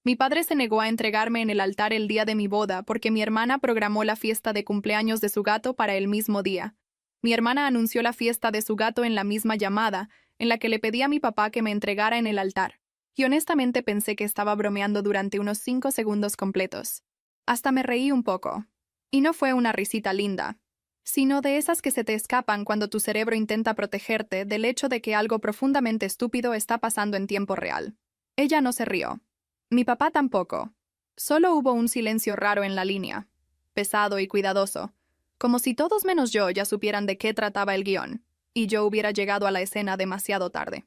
Mi padre se negó a entregarme en el altar el día de mi boda porque mi hermana programó la fiesta de cumpleaños de su gato para el mismo día. Mi hermana anunció la fiesta de su gato en la misma llamada, en la que le pedí a mi papá que me entregara en el altar. Y honestamente pensé que estaba bromeando durante unos 5 segundos completos. Hasta me reí un poco. Y no fue una risita linda, sino de esas que se te escapan cuando tu cerebro intenta protegerte del hecho de que algo profundamente estúpido está pasando en tiempo real. Ella no se rió. Mi papá tampoco. Solo hubo un silencio raro en la línea, pesado y cuidadoso, como si todos menos yo ya supieran de qué trataba el guión, y yo hubiera llegado a la escena demasiado tarde.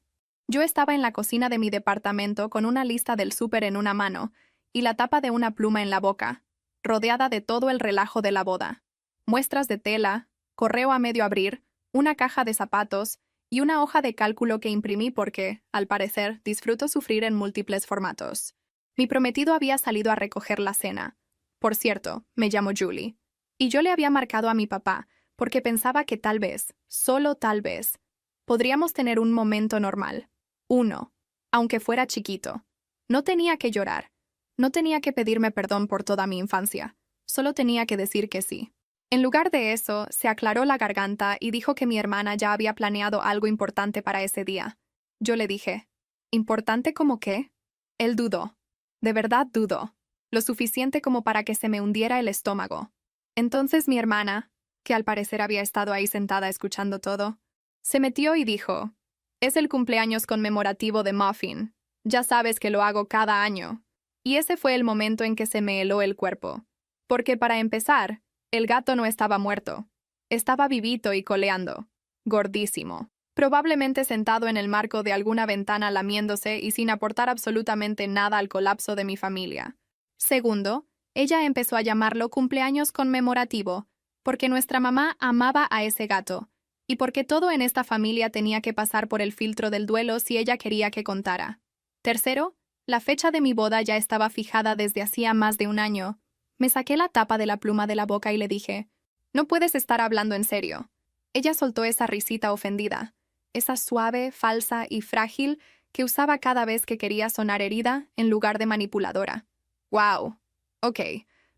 Yo estaba en la cocina de mi departamento con una lista del súper en una mano y la tapa de una pluma en la boca, rodeada de todo el relajo de la boda. Muestras de tela, correo a medio abrir, una caja de zapatos y una hoja de cálculo que imprimí porque, al parecer, disfruto sufrir en múltiples formatos. Mi prometido había salido a recoger la cena. Por cierto, me llamo Julie. Y yo le había marcado a mi papá, porque pensaba que tal vez, solo tal vez, podríamos tener un momento normal. Uno, aunque fuera chiquito. No tenía que llorar. No tenía que pedirme perdón por toda mi infancia. Solo tenía que decir que sí. En lugar de eso, se aclaró la garganta y dijo que mi hermana ya había planeado algo importante para ese día. Yo le dije, ¿importante como qué? Él dudó. De verdad dudó. Lo suficiente como para que se me hundiera el estómago. Entonces mi hermana, que al parecer había estado ahí sentada escuchando todo, se metió y dijo, es el cumpleaños conmemorativo de Muffin. Ya sabes que lo hago cada año. Y ese fue el momento en que se me heló el cuerpo. Porque para empezar, el gato no estaba muerto. Estaba vivito y coleando. Gordísimo. Probablemente sentado en el marco de alguna ventana lamiéndose y sin aportar absolutamente nada al colapso de mi familia. Segundo, ella empezó a llamarlo cumpleaños conmemorativo, porque nuestra mamá amaba a ese gato, y porque todo en esta familia tenía que pasar por el filtro del duelo si ella quería que contara. Tercero, la fecha de mi boda ya estaba fijada desde hacía más de un año. Me saqué la tapa de la pluma de la boca y le dije, no puedes estar hablando en serio. Ella soltó esa risita ofendida, esa suave, falsa y frágil que usaba cada vez que quería sonar herida en lugar de manipuladora. ¡Wow! Ok,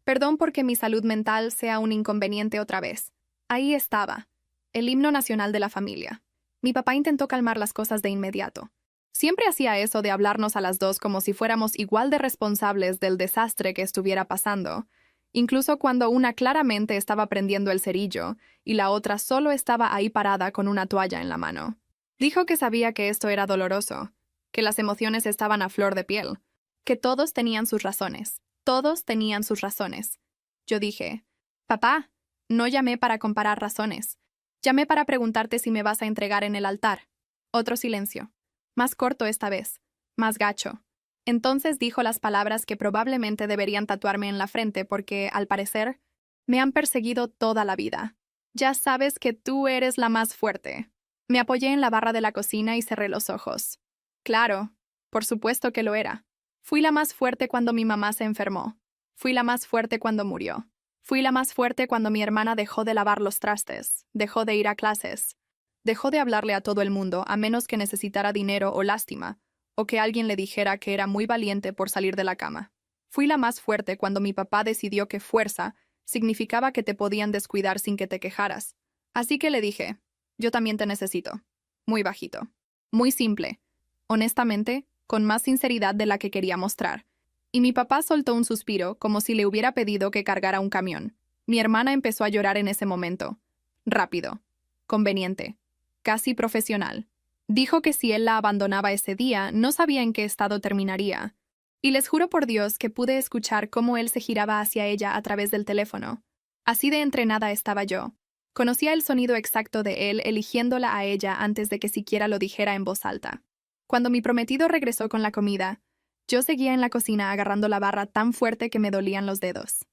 perdón porque mi salud mental sea un inconveniente otra vez. Ahí estaba, el himno nacional de la familia. Mi papá intentó calmar las cosas de inmediato. Siempre hacía eso de hablarnos a las dos como si fuéramos igual de responsables del desastre que estuviera pasando, incluso cuando una claramente estaba prendiendo el cerillo y la otra solo estaba ahí parada con una toalla en la mano. Dijo que sabía que esto era doloroso, que las emociones estaban a flor de piel, que todos tenían sus razones. Todos tenían sus razones. Yo dije, papá, no llamé para comparar razones. Llamé para preguntarte si me vas a entregar en el altar. Otro silencio. Más corto esta vez. Más gacho. Entonces dijo las palabras que probablemente deberían tatuarme en la frente porque, al parecer, me han perseguido toda la vida. Ya sabes que tú eres la más fuerte. Me apoyé en la barra de la cocina y cerré los ojos. Claro, por supuesto que lo era. Fui la más fuerte cuando mi mamá se enfermó. Fui la más fuerte cuando murió. Fui la más fuerte cuando mi hermana dejó de lavar los trastes, dejó de ir a clases, dejó de hablarle a todo el mundo a menos que necesitara dinero o lástima, o que alguien le dijera que era muy valiente por salir de la cama. Fui la más fuerte cuando mi papá decidió que fuerza significaba que te podían descuidar sin que te quejaras. Así que le dije, yo también te necesito. Muy bajito. Muy simple. Honestamente, con más sinceridad de la que quería mostrar. Y mi papá soltó un suspiro, como si le hubiera pedido que cargara un camión. Mi hermana empezó a llorar en ese momento. Rápido. Conveniente. Casi profesional. Dijo que si él la abandonaba ese día, no sabía en qué estado terminaría. Y les juro por Dios que pude escuchar cómo él se giraba hacia ella a través del teléfono. Así de entrenada estaba yo. Conocía el sonido exacto de él eligiéndola a ella antes de que siquiera lo dijera en voz alta. Cuando mi prometido regresó con la comida, yo seguía en la cocina agarrando la barra tan fuerte que me dolían los dedos.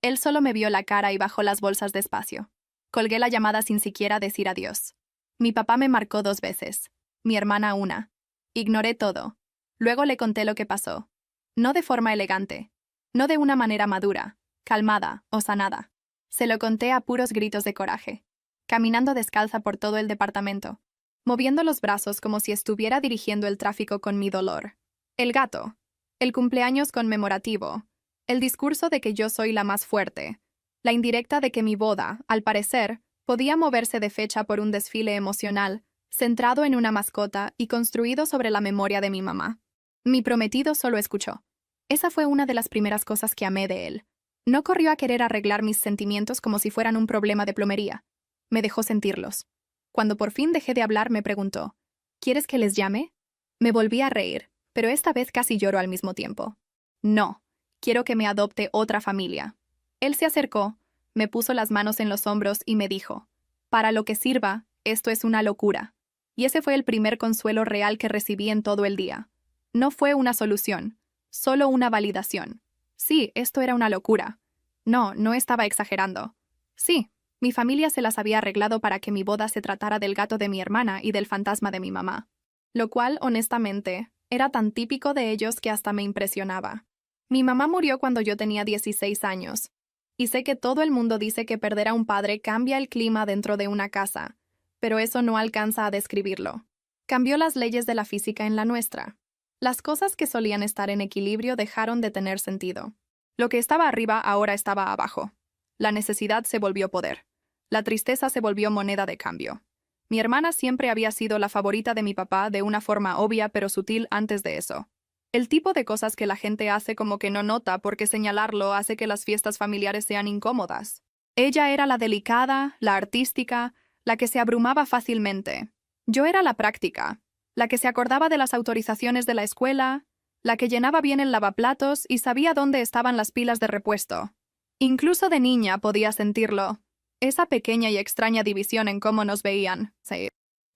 Él solo me vio la cara y bajó las bolsas despacio. Colgué la llamada sin siquiera decir adiós. Mi papá me marcó 2 veces. Mi hermana una. Ignoré todo. Luego le conté lo que pasó. No de forma elegante. No de una manera madura, calmada o sanada. Se lo conté a puros gritos de coraje. Caminando descalza por todo el departamento. Moviendo los brazos como si estuviera dirigiendo el tráfico con mi dolor. El gato. El cumpleaños conmemorativo, el discurso de que yo soy la más fuerte, la indirecta de que mi boda, al parecer, podía moverse de fecha por un desfile emocional, centrado en una mascota y construido sobre la memoria de mi mamá. Mi prometido solo escuchó. Esa fue una de las primeras cosas que amé de él. No corrió a querer arreglar mis sentimientos como si fueran un problema de plomería. Me dejó sentirlos. Cuando por fin dejé de hablar, me preguntó, ¿quieres que les llame? Me volví a reír, pero esta vez casi lloro al mismo tiempo. No, quiero que me adopte otra familia. Él se acercó, me puso las manos en los hombros y me dijo, para lo que sirva, esto es una locura. Y ese fue el primer consuelo real que recibí en todo el día. No fue una solución, solo una validación. Sí, esto era una locura. No, no estaba exagerando. Sí, mi familia se las había arreglado para que mi boda se tratara del gato de mi hermana y del fantasma de mi mamá. Lo cual, honestamente, era tan típico de ellos que hasta me impresionaba. Mi mamá murió cuando yo tenía 16 años. Y sé que todo el mundo dice que perder a un padre cambia el clima dentro de una casa, pero eso no alcanza a describirlo. Cambió las leyes de la física en la nuestra. Las cosas que solían estar en equilibrio dejaron de tener sentido. Lo que estaba arriba ahora estaba abajo. La necesidad se volvió poder. La tristeza se volvió moneda de cambio. Mi hermana siempre había sido la favorita de mi papá de una forma obvia pero sutil antes de eso. El tipo de cosas que la gente hace como que no nota porque señalarlo hace que las fiestas familiares sean incómodas. Ella era la delicada, la artística, la que se abrumaba fácilmente. Yo era la práctica, la que se acordaba de las autorizaciones de la escuela, la que llenaba bien el lavaplatos y sabía dónde estaban las pilas de repuesto. Incluso de niña podía sentirlo, esa pequeña y extraña división en cómo nos veían. Sí.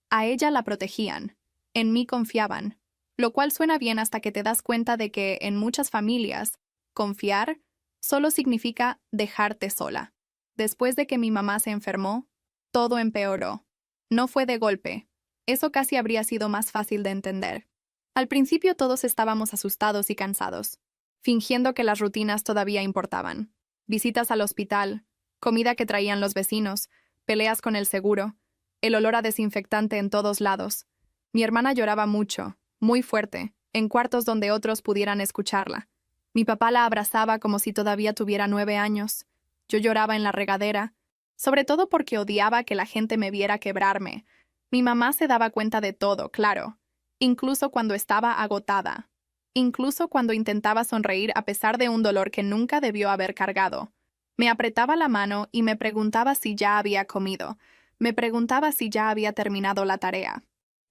A ella la protegían, en mí confiaban, lo cual suena bien hasta que te das cuenta de que, en muchas familias, confiar solo significa dejarte sola. Después de que mi mamá se enfermó, todo empeoró. No fue de golpe. Eso casi habría sido más fácil de entender. Al principio todos estábamos asustados y cansados, fingiendo que las rutinas todavía importaban. Visitas al hospital, comida que traían los vecinos, peleas con el seguro, el olor a desinfectante en todos lados. Mi hermana lloraba mucho, muy fuerte, en cuartos donde otros pudieran escucharla. Mi papá la abrazaba como si todavía tuviera 9 años. Yo lloraba en la regadera, sobre todo porque odiaba que la gente me viera quebrarme. Mi mamá se daba cuenta de todo, claro, incluso cuando estaba agotada, incluso cuando intentaba sonreír a pesar de un dolor que nunca debió haber cargado. Me apretaba la mano y me preguntaba si ya había comido. Me preguntaba si ya había terminado la tarea.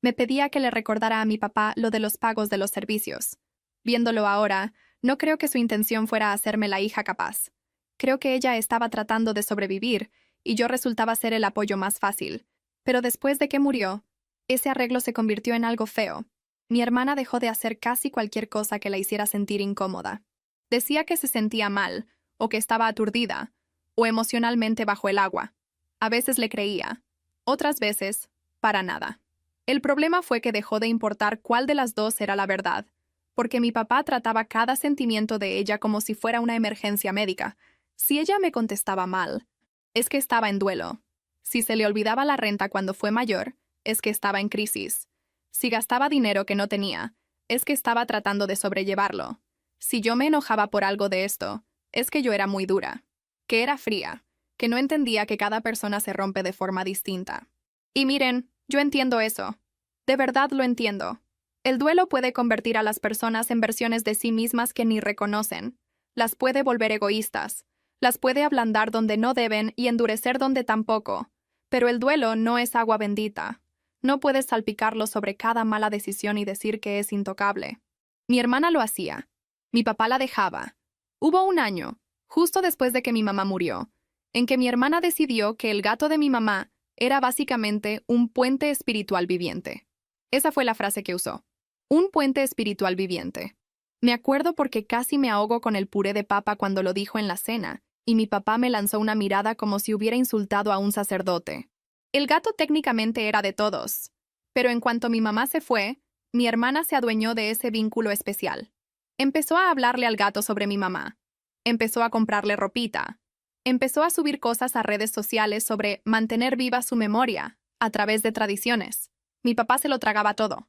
Me pedía que le recordara a mi papá lo de los pagos de los servicios. Viéndolo ahora, no creo que su intención fuera hacerme la hija capaz. Creo que ella estaba tratando de sobrevivir, y yo resultaba ser el apoyo más fácil. Pero después de que murió, ese arreglo se convirtió en algo feo. Mi hermana dejó de hacer casi cualquier cosa que la hiciera sentir incómoda. Decía que se sentía mal, o que estaba aturdida, o emocionalmente bajo el agua. A veces le creía, otras veces, para nada. El problema fue que dejó de importar cuál de las dos era la verdad, porque mi papá trataba cada sentimiento de ella como si fuera una emergencia médica. Si ella me contestaba mal, es que estaba en duelo. Si se le olvidaba la renta cuando fue mayor, es que estaba en crisis. Si gastaba dinero que no tenía, es que estaba tratando de sobrellevarlo. Si yo me enojaba por algo de esto, es que yo era muy dura, que era fría, que no entendía que cada persona se rompe de forma distinta. Y miren, yo entiendo eso. De verdad lo entiendo. El duelo puede convertir a las personas en versiones de sí mismas que ni reconocen. Las puede volver egoístas. Las puede ablandar donde no deben y endurecer donde tampoco. Pero el duelo no es agua bendita. No puedes salpicarlo sobre cada mala decisión y decir que es intocable. Mi hermana lo hacía. Mi papá la dejaba. Hubo un año, justo después de que mi mamá murió, en que mi hermana decidió que el gato de mi mamá era básicamente un puente espiritual viviente. Esa fue la frase que usó. Un puente espiritual viviente. Me acuerdo porque casi me ahogo con el puré de papa cuando lo dijo en la cena, y mi papá me lanzó una mirada como si hubiera insultado a un sacerdote. El gato técnicamente era de todos, pero en cuanto mi mamá se fue, mi hermana se adueñó de ese vínculo especial. Empezó a hablarle al gato sobre mi mamá. Empezó a comprarle ropita. Empezó a subir cosas a redes sociales sobre mantener viva su memoria a través de tradiciones. Mi papá se lo tragaba todo.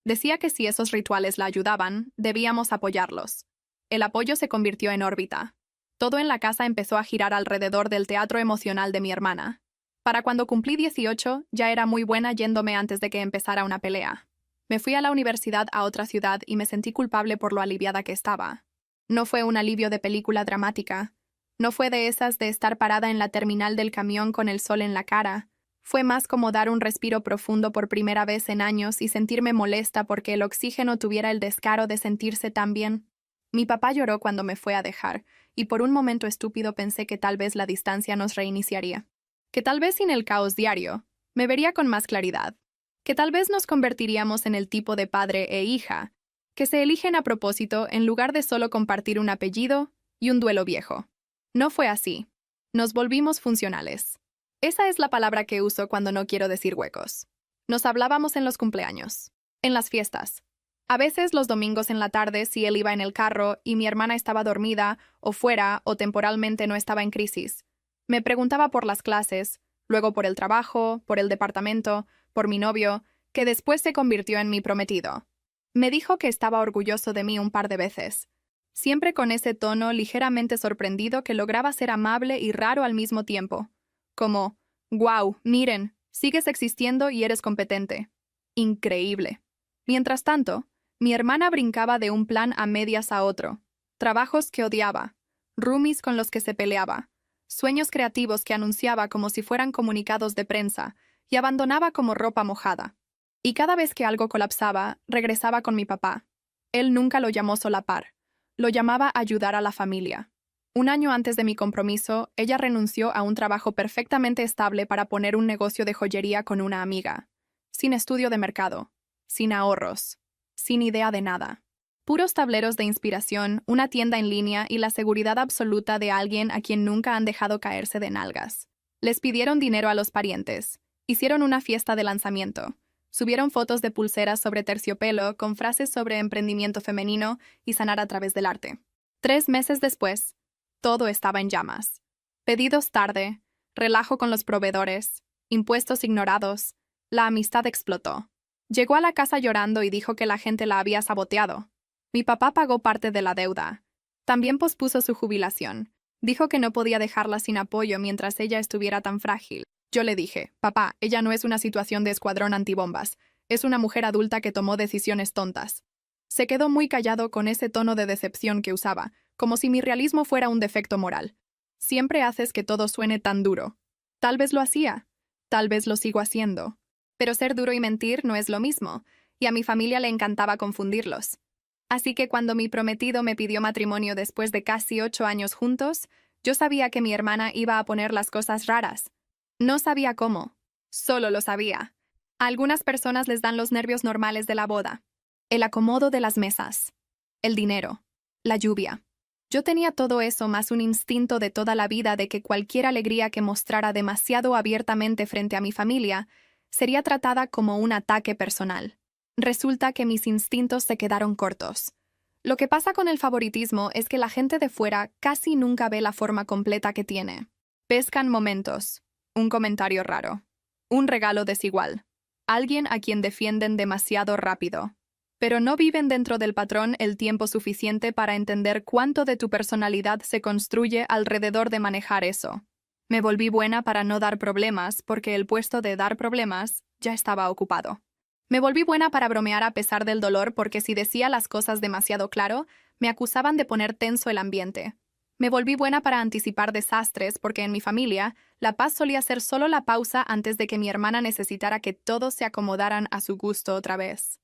Decía que si esos rituales la ayudaban, debíamos apoyarlos. El apoyo se convirtió en órbita. Todo en la casa empezó a girar alrededor del teatro emocional de mi hermana. Para cuando cumplí 18, ya era muy buena yéndome antes de que empezara una pelea. Me fui a la universidad a otra ciudad y me sentí culpable por lo aliviada que estaba. No fue un alivio de película dramática. No fue de esas de estar parada en la terminal del camión con el sol en la cara. Fue más como dar un respiro profundo por primera vez en años y sentirme molesta porque el oxígeno tuviera el descaro de sentirse tan bien. Mi papá lloró cuando me fue a dejar, y por un momento estúpido pensé que tal vez la distancia nos reiniciaría. Que tal vez sin el caos diario, me vería con más claridad. Que tal vez nos convertiríamos en el tipo de padre e hija, que se eligen a propósito en lugar de solo compartir un apellido y un duelo viejo. No fue así. Nos volvimos funcionales. Esa es la palabra que uso cuando no quiero decir huecos. Nos hablábamos en los cumpleaños, en las fiestas. A veces los domingos en la tarde si él iba en el carro y mi hermana estaba dormida o fuera o temporalmente no estaba en crisis. Me preguntaba por las clases, luego por el trabajo, por el departamento, por mi novio, que después se convirtió en mi prometido. Me dijo que estaba orgulloso de mí un par de veces, siempre con ese tono ligeramente sorprendido que lograba ser amable y raro al mismo tiempo. Como, «Guau, miren, sigues existiendo y eres competente». Increíble. Mientras tanto, mi hermana brincaba de un plan a medias a otro. Trabajos que odiaba, roomies con los que se peleaba, sueños creativos que anunciaba como si fueran comunicados de prensa y abandonaba como ropa mojada. Y cada vez que algo colapsaba, regresaba con mi papá. Él nunca lo llamó solapar. Lo llamaba ayudar a la familia. Un año antes de mi compromiso, ella renunció a un trabajo perfectamente estable para poner un negocio de joyería con una amiga. Sin estudio de mercado, sin ahorros, sin idea de nada. Puros tableros de inspiración, una tienda en línea y la seguridad absoluta de alguien a quien nunca han dejado caerse de nalgas. Les pidieron dinero a los parientes. Hicieron una fiesta de lanzamiento. Subieron fotos de pulseras sobre terciopelo con frases sobre emprendimiento femenino y sanar a través del arte. 3 meses después, todo estaba en llamas. Pedidos tarde, relajo con los proveedores, impuestos ignorados, la amistad explotó. Llegó a la casa llorando y dijo que la gente la había saboteado. Mi papá pagó parte de la deuda. También pospuso su jubilación. Dijo que no podía dejarla sin apoyo mientras ella estuviera tan frágil. Yo le dije, papá, ella no es una situación de escuadrón antibombas. Es una mujer adulta que tomó decisiones tontas. Se quedó muy callado con ese tono de decepción que usaba, como si mi realismo fuera un defecto moral. Siempre haces que todo suene tan duro. Tal vez lo hacía. Tal vez lo sigo haciendo. Pero ser duro y mentir no es lo mismo, y a mi familia le encantaba confundirlos. Así que cuando mi prometido me pidió matrimonio después de casi 8 años juntos, yo sabía que mi hermana iba a poner las cosas raras. No sabía cómo. Solo lo sabía. A algunas personas les dan los nervios normales de la boda. El acomodo de las mesas. El dinero. La lluvia. Yo tenía todo eso más un instinto de toda la vida de que cualquier alegría que mostrara demasiado abiertamente frente a mi familia sería tratada como un ataque personal. Resulta que mis instintos se quedaron cortos. Lo que pasa con el favoritismo es que la gente de fuera casi nunca ve la forma completa que tiene. Pescan momentos, un comentario raro, un regalo desigual, alguien a quien defienden demasiado rápido. Pero no viven dentro del patrón el tiempo suficiente para entender cuánto de tu personalidad se construye alrededor de manejar eso. Me volví buena para no dar problemas porque el puesto de dar problemas ya estaba ocupado. Me volví buena para bromear a pesar del dolor porque si decía las cosas demasiado claro, me acusaban de poner tenso el ambiente. Me volví buena para anticipar desastres porque en mi familia, la paz solía ser solo la pausa antes de que mi hermana necesitara que todos se acomodaran a su gusto otra vez.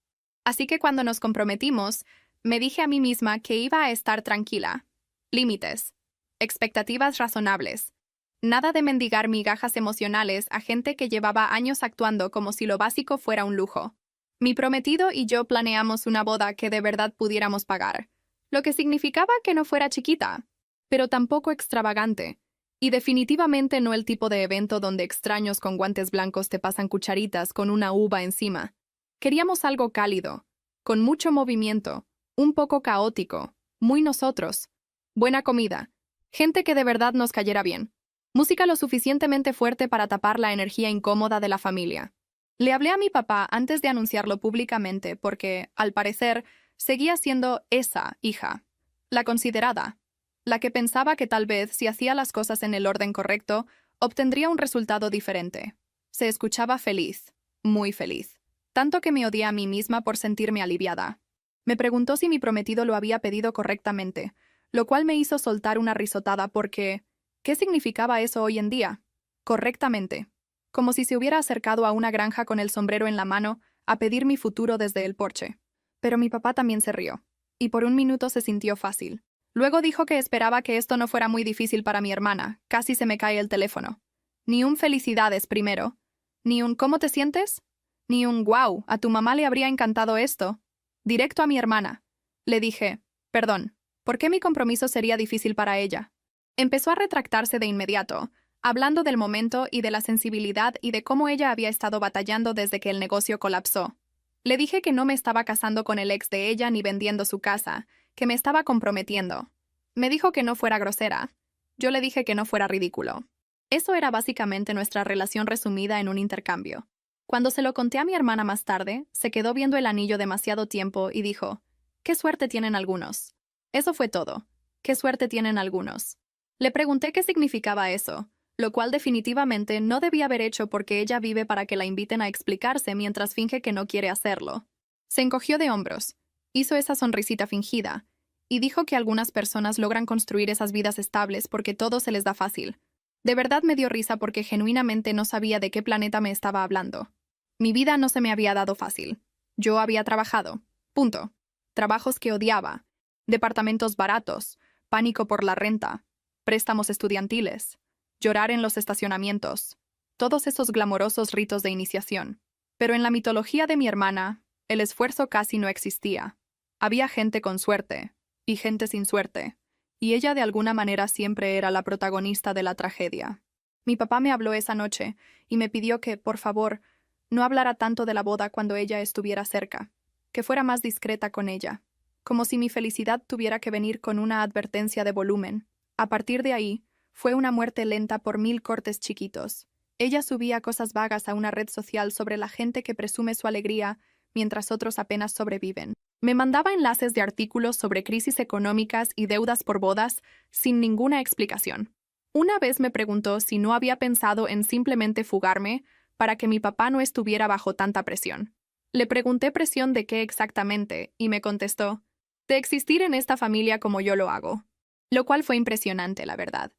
Así que cuando nos comprometimos, me dije a mí misma que iba a estar tranquila. Límites. Expectativas razonables. Nada de mendigar migajas emocionales a gente que llevaba años actuando como si lo básico fuera un lujo. Mi prometido y yo planeamos una boda que de verdad pudiéramos pagar, lo que significaba que no fuera chiquita, pero tampoco extravagante, y definitivamente no el tipo de evento donde extraños con guantes blancos te pasan cucharitas con una uva encima. Queríamos algo cálido, con mucho movimiento, un poco caótico, muy nosotros, buena comida, gente que de verdad nos cayera bien. Música lo suficientemente fuerte para tapar la energía incómoda de la familia. Le hablé a mi papá antes de anunciarlo públicamente porque, al parecer, seguía siendo esa hija, la considerada, la que pensaba que tal vez si hacía las cosas en el orden correcto, obtendría un resultado diferente. Se escuchaba feliz, muy feliz, tanto que me odié a mí misma por sentirme aliviada. Me preguntó si mi prometido lo había pedido correctamente, lo cual me hizo soltar una risotada porque ¿qué significaba eso hoy en día? Correctamente. Como si se hubiera acercado a una granja con el sombrero en la mano a pedir mi futuro desde el porche. Pero mi papá también se rió, y por un minuto se sintió fácil. Luego dijo que esperaba que esto no fuera muy difícil para mi hermana. Casi se me cae el teléfono. Ni un felicidades primero, ni un ¿cómo te sientes? Ni un wow, a tu mamá le habría encantado esto. Directo a mi hermana. Le dije, perdón, ¿por qué mi compromiso sería difícil para ella? Empezó a retractarse de inmediato, hablando del momento y de la sensibilidad y de cómo ella había estado batallando desde que el negocio colapsó. Le dije que no me estaba casando con el ex de ella ni vendiendo su casa, que me estaba comprometiendo. Me dijo que no fuera grosera. Yo le dije que no fuera ridículo. Eso era básicamente nuestra relación resumida en un intercambio. Cuando se lo conté a mi hermana más tarde, se quedó viendo el anillo demasiado tiempo y dijo, «¿Qué suerte tienen algunos?» Eso fue todo. «¿Qué suerte tienen algunos?» Le pregunté qué significaba eso, lo cual definitivamente no debía haber hecho porque ella vive para que la inviten a explicarse mientras finge que no quiere hacerlo. Se encogió de hombros, hizo esa sonrisita fingida, y dijo que algunas personas logran construir esas vidas estables porque todo se les da fácil. De verdad me dio risa porque genuinamente no sabía de qué planeta me estaba hablando. Mi vida no se me había dado fácil. Yo había trabajado. Punto. Trabajos que odiaba. Departamentos baratos. Pánico por la renta. Préstamos estudiantiles. Llorar en los estacionamientos. Todos esos glamorosos ritos de iniciación. Pero en la mitología de mi hermana, el esfuerzo casi no existía. Había gente con suerte. Y gente sin suerte. Y ella de alguna manera siempre era la protagonista de la tragedia. Mi papá me habló esa noche y me pidió que, por favor, no hablara tanto de la boda cuando ella estuviera cerca, que fuera más discreta con ella, como si mi felicidad tuviera que venir con una advertencia de volumen. A partir de ahí, fue una muerte lenta por 1000 cortes chiquitos. Ella subía cosas vagas a una red social sobre la gente que presume su alegría mientras otros apenas sobreviven. Me mandaba enlaces de artículos sobre crisis económicas y deudas por bodas sin ninguna explicación. Una vez me preguntó si no había pensado en simplemente fugarme para que mi papá no estuviera bajo tanta presión. Le pregunté presión de qué exactamente y me contestó, de existir en esta familia como yo lo hago. Lo cual fue impresionante, la verdad.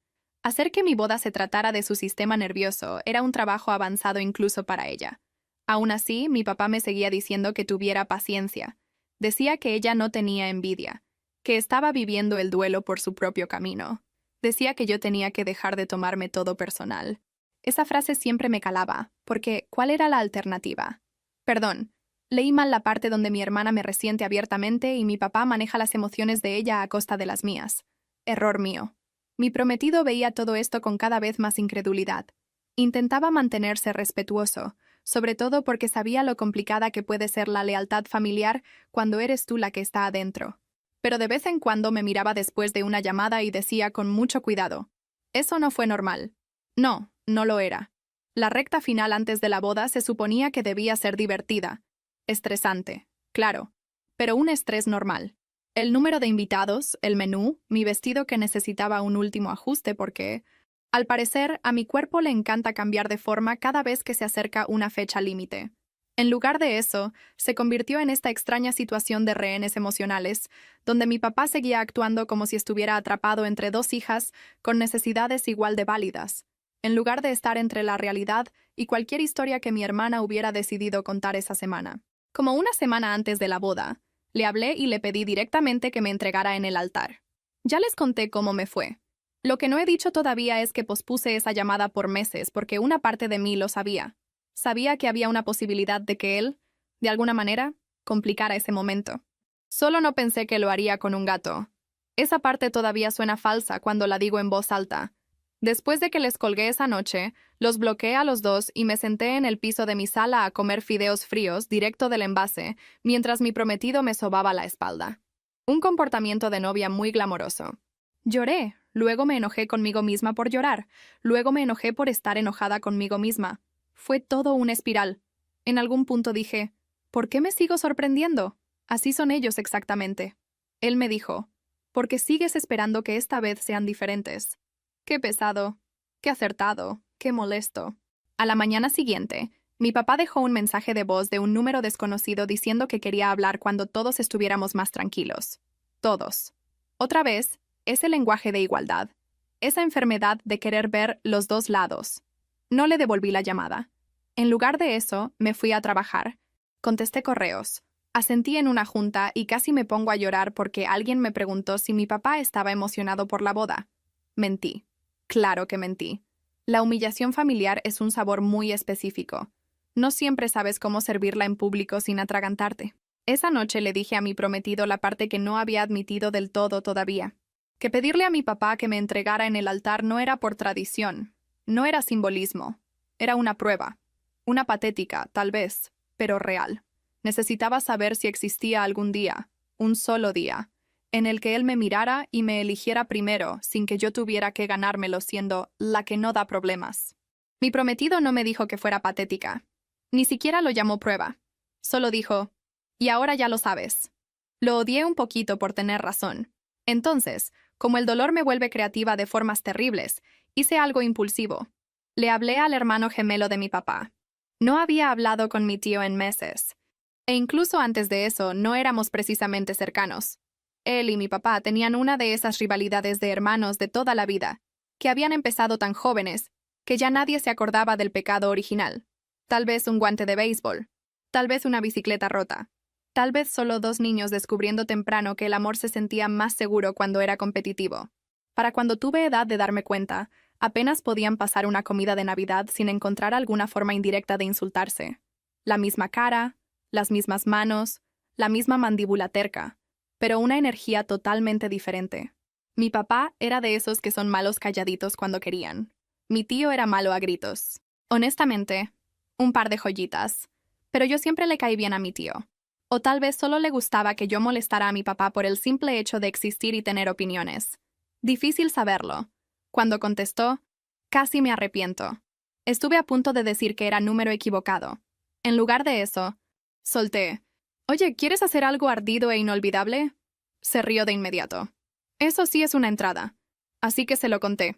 Hacer que mi boda se tratara de su sistema nervioso era un trabajo avanzado incluso para ella. Aún así, mi papá me seguía diciendo que tuviera paciencia. Decía que ella no tenía envidia, que estaba viviendo el duelo por su propio camino. Decía que yo tenía que dejar de tomarme todo personal. Esa frase siempre me calaba, porque ¿cuál era la alternativa? Perdón, leí mal la parte donde mi hermana me resiente abiertamente y mi papá maneja las emociones de ella a costa de las mías. Error mío. Mi prometido veía todo esto con cada vez más incredulidad. Intentaba mantenerse respetuoso, sobre todo porque sabía lo complicada que puede ser la lealtad familiar cuando eres tú la que está adentro. Pero de vez en cuando me miraba después de una llamada y decía con mucho cuidado, «Eso no fue normal». No, no lo era. La recta final antes de la boda se suponía que debía ser divertida. Estresante, claro, pero un estrés normal. El número de invitados, el menú, mi vestido que necesitaba un último ajuste porque, al parecer, a mi cuerpo le encanta cambiar de forma cada vez que se acerca una fecha límite. En lugar de eso, se convirtió en esta extraña situación de rehenes emocionales, donde mi papá seguía actuando como si estuviera atrapado entre dos hijas con necesidades igual de válidas, en lugar de estar entre la realidad y cualquier historia que mi hermana hubiera decidido contar esa semana. Como una semana antes de la boda, le hablé y le pedí directamente que me entregara en el altar. Ya les conté cómo me fue. Lo que no he dicho todavía es que pospuse esa llamada por meses porque una parte de mí lo sabía. Sabía que había una posibilidad de que él, de alguna manera, complicara ese momento. Solo no pensé que lo haría con un gato. Esa parte todavía suena falsa cuando la digo en voz alta. Después de que les colgué esa noche, los bloqueé a los dos y me senté en el piso de mi sala a comer fideos fríos directo del envase, mientras mi prometido me sobaba la espalda. Un comportamiento de novia muy glamoroso. Lloré, luego me enojé conmigo misma por llorar, luego me enojé por estar enojada conmigo misma. Fue todo una espiral. En algún punto dije, ¿por qué me sigo sorprendiendo? Así son ellos exactamente. Él me dijo, porque sigues esperando que esta vez sean diferentes. Qué pesado, qué acertado, qué molesto. A la mañana siguiente, mi papá dejó un mensaje de voz de un número desconocido diciendo que quería hablar cuando todos estuviéramos más tranquilos. Todos. Otra vez, ese lenguaje de igualdad. Esa enfermedad de querer ver los dos lados. No le devolví la llamada. En lugar de eso, me fui a trabajar. Contesté correos. Asentí en una junta y casi me pongo a llorar porque alguien me preguntó si mi papá estaba emocionado por la boda. Mentí. Claro que mentí. La humillación familiar es un sabor muy específico. No siempre sabes cómo servirla en público sin atragantarte. Esa noche le dije a mi prometido la parte que no había admitido del todo todavía. Que pedirle a mi papá que me entregara en el altar no era por tradición, no era simbolismo, era una prueba. Una patética, tal vez, pero real. Necesitaba saber si existía algún día, un solo día, en el que él me mirara y me eligiera primero sin que yo tuviera que ganármelo siendo la que no da problemas. Mi prometido no me dijo que fuera patética. Ni siquiera lo llamó prueba. Solo dijo, y ahora ya lo sabes. Lo odié un poquito por tener razón. Entonces, como el dolor me vuelve creativa de formas terribles, hice algo impulsivo. Le hablé al hermano gemelo de mi papá. No había hablado con mi tío en meses. E incluso antes de eso no éramos precisamente cercanos. Él y mi papá tenían una de esas rivalidades de hermanos de toda la vida, que habían empezado tan jóvenes, que ya nadie se acordaba del pecado original. Tal vez un guante de béisbol, tal vez una bicicleta rota, tal vez solo dos niños descubriendo temprano que el amor se sentía más seguro cuando era competitivo. Para cuando tuve edad de darme cuenta, apenas podían pasar una comida de Navidad sin encontrar alguna forma indirecta de insultarse. La misma cara, las mismas manos, la misma mandíbula terca, pero una energía totalmente diferente. Mi papá era de esos que son malos calladitos cuando querían. Mi tío era malo a gritos. Honestamente, un par de joyitas. Pero yo siempre le caí bien a mi tío. O tal vez solo le gustaba que yo molestara a mi papá por el simple hecho de existir y tener opiniones. Difícil saberlo. Cuando contestó, casi me arrepiento. Estuve a punto de decir que era número equivocado. En lugar de eso, solté. Oye, ¿quieres hacer algo ardido e inolvidable? Se rió de inmediato. Eso sí es una entrada. Así que se lo conté.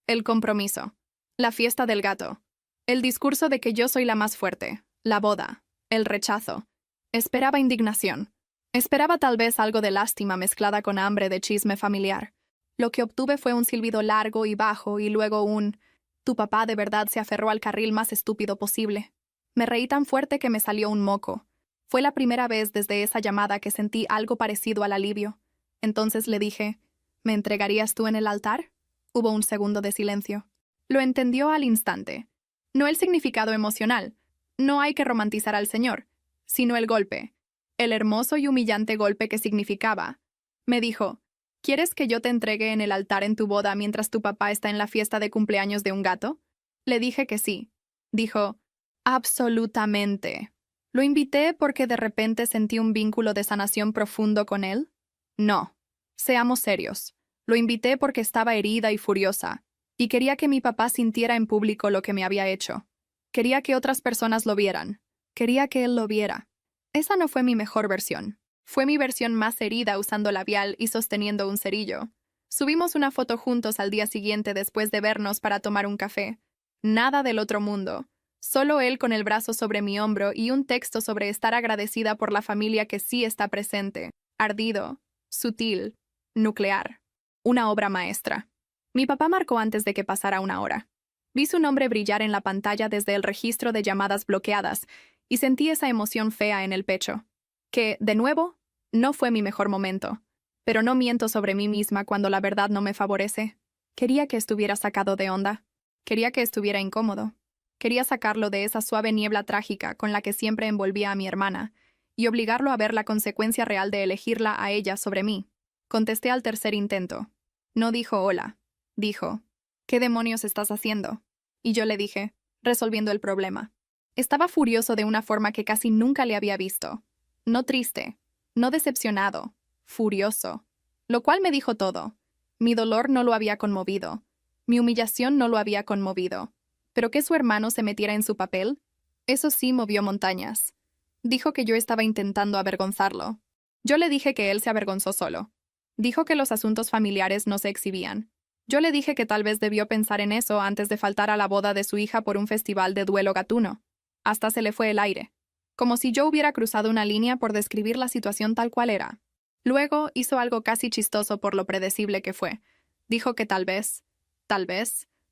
El compromiso. La fiesta del gato. El discurso de que yo soy la más fuerte. La boda. El rechazo. Esperaba indignación. Esperaba tal vez algo de lástima mezclada con hambre de chisme familiar. Lo que obtuve fue un silbido largo y bajo y luego un «Tu papá de verdad se aferró al carril más estúpido posible». Me reí tan fuerte que me salió un moco. Fue la primera vez desde esa llamada que sentí algo parecido al alivio. Entonces le dije, ¿me entregarías tú en el altar? Hubo un segundo de silencio. Lo entendió al instante. No el significado emocional. No hay que romantizar al Señor, sino el golpe. El hermoso y humillante golpe que significaba. Me dijo, ¿quieres que yo te entregue en el altar en tu boda mientras tu papá está en la fiesta de cumpleaños de un gato? Le dije que sí. Dijo, absolutamente. ¿Lo invité porque de repente sentí un vínculo de sanación profundo con él? No. Seamos serios. Lo invité porque estaba herida y furiosa, y quería que mi papá sintiera en público lo que me había hecho. Quería que otras personas lo vieran. Quería que él lo viera. Esa no fue mi mejor versión. Fue mi versión más herida usando labial y sosteniendo un cerillo. Subimos una foto juntos al día siguiente después de vernos para tomar un café. Nada del otro mundo. Solo él con el brazo sobre mi hombro y un texto sobre estar agradecida por la familia que sí está presente. Ardido, sutil, nuclear. Una obra maestra. Mi papá marcó antes de que pasara una hora. Vi su nombre brillar en la pantalla desde el registro de llamadas bloqueadas y sentí esa emoción fea en el pecho. Que, de nuevo, no fue mi mejor momento. Pero no miento sobre mí misma cuando la verdad no me favorece. Quería que estuviera sacado de onda. Quería que estuviera incómodo. Quería sacarlo de esa suave niebla trágica con la que siempre envolvía a mi hermana y obligarlo a ver la consecuencia real de elegirla a ella sobre mí. Contesté al tercer intento. No dijo hola. Dijo, ¿qué demonios estás haciendo? Y yo le dije, resolviendo el problema. Estaba furioso de una forma que casi nunca le había visto. No triste, no decepcionado, furioso. Lo cual me dijo todo. Mi dolor no lo había conmovido. Mi humillación no lo había conmovido. Pero que su hermano se metiera en su papel, Eso sí movió montañas. Dijo que yo estaba intentando avergonzarlo. Yo le dije que él se avergonzó solo. Dijo que los asuntos familiares no se exhibían. Yo le dije que tal vez debió pensar en eso antes de faltar a la boda de su hija por un festival de duelo gatuno. Hasta se le fue el aire. Como si yo hubiera cruzado una línea por describir la situación tal cual era. Luego hizo algo casi chistoso por lo predecible que fue. Dijo que tal vez,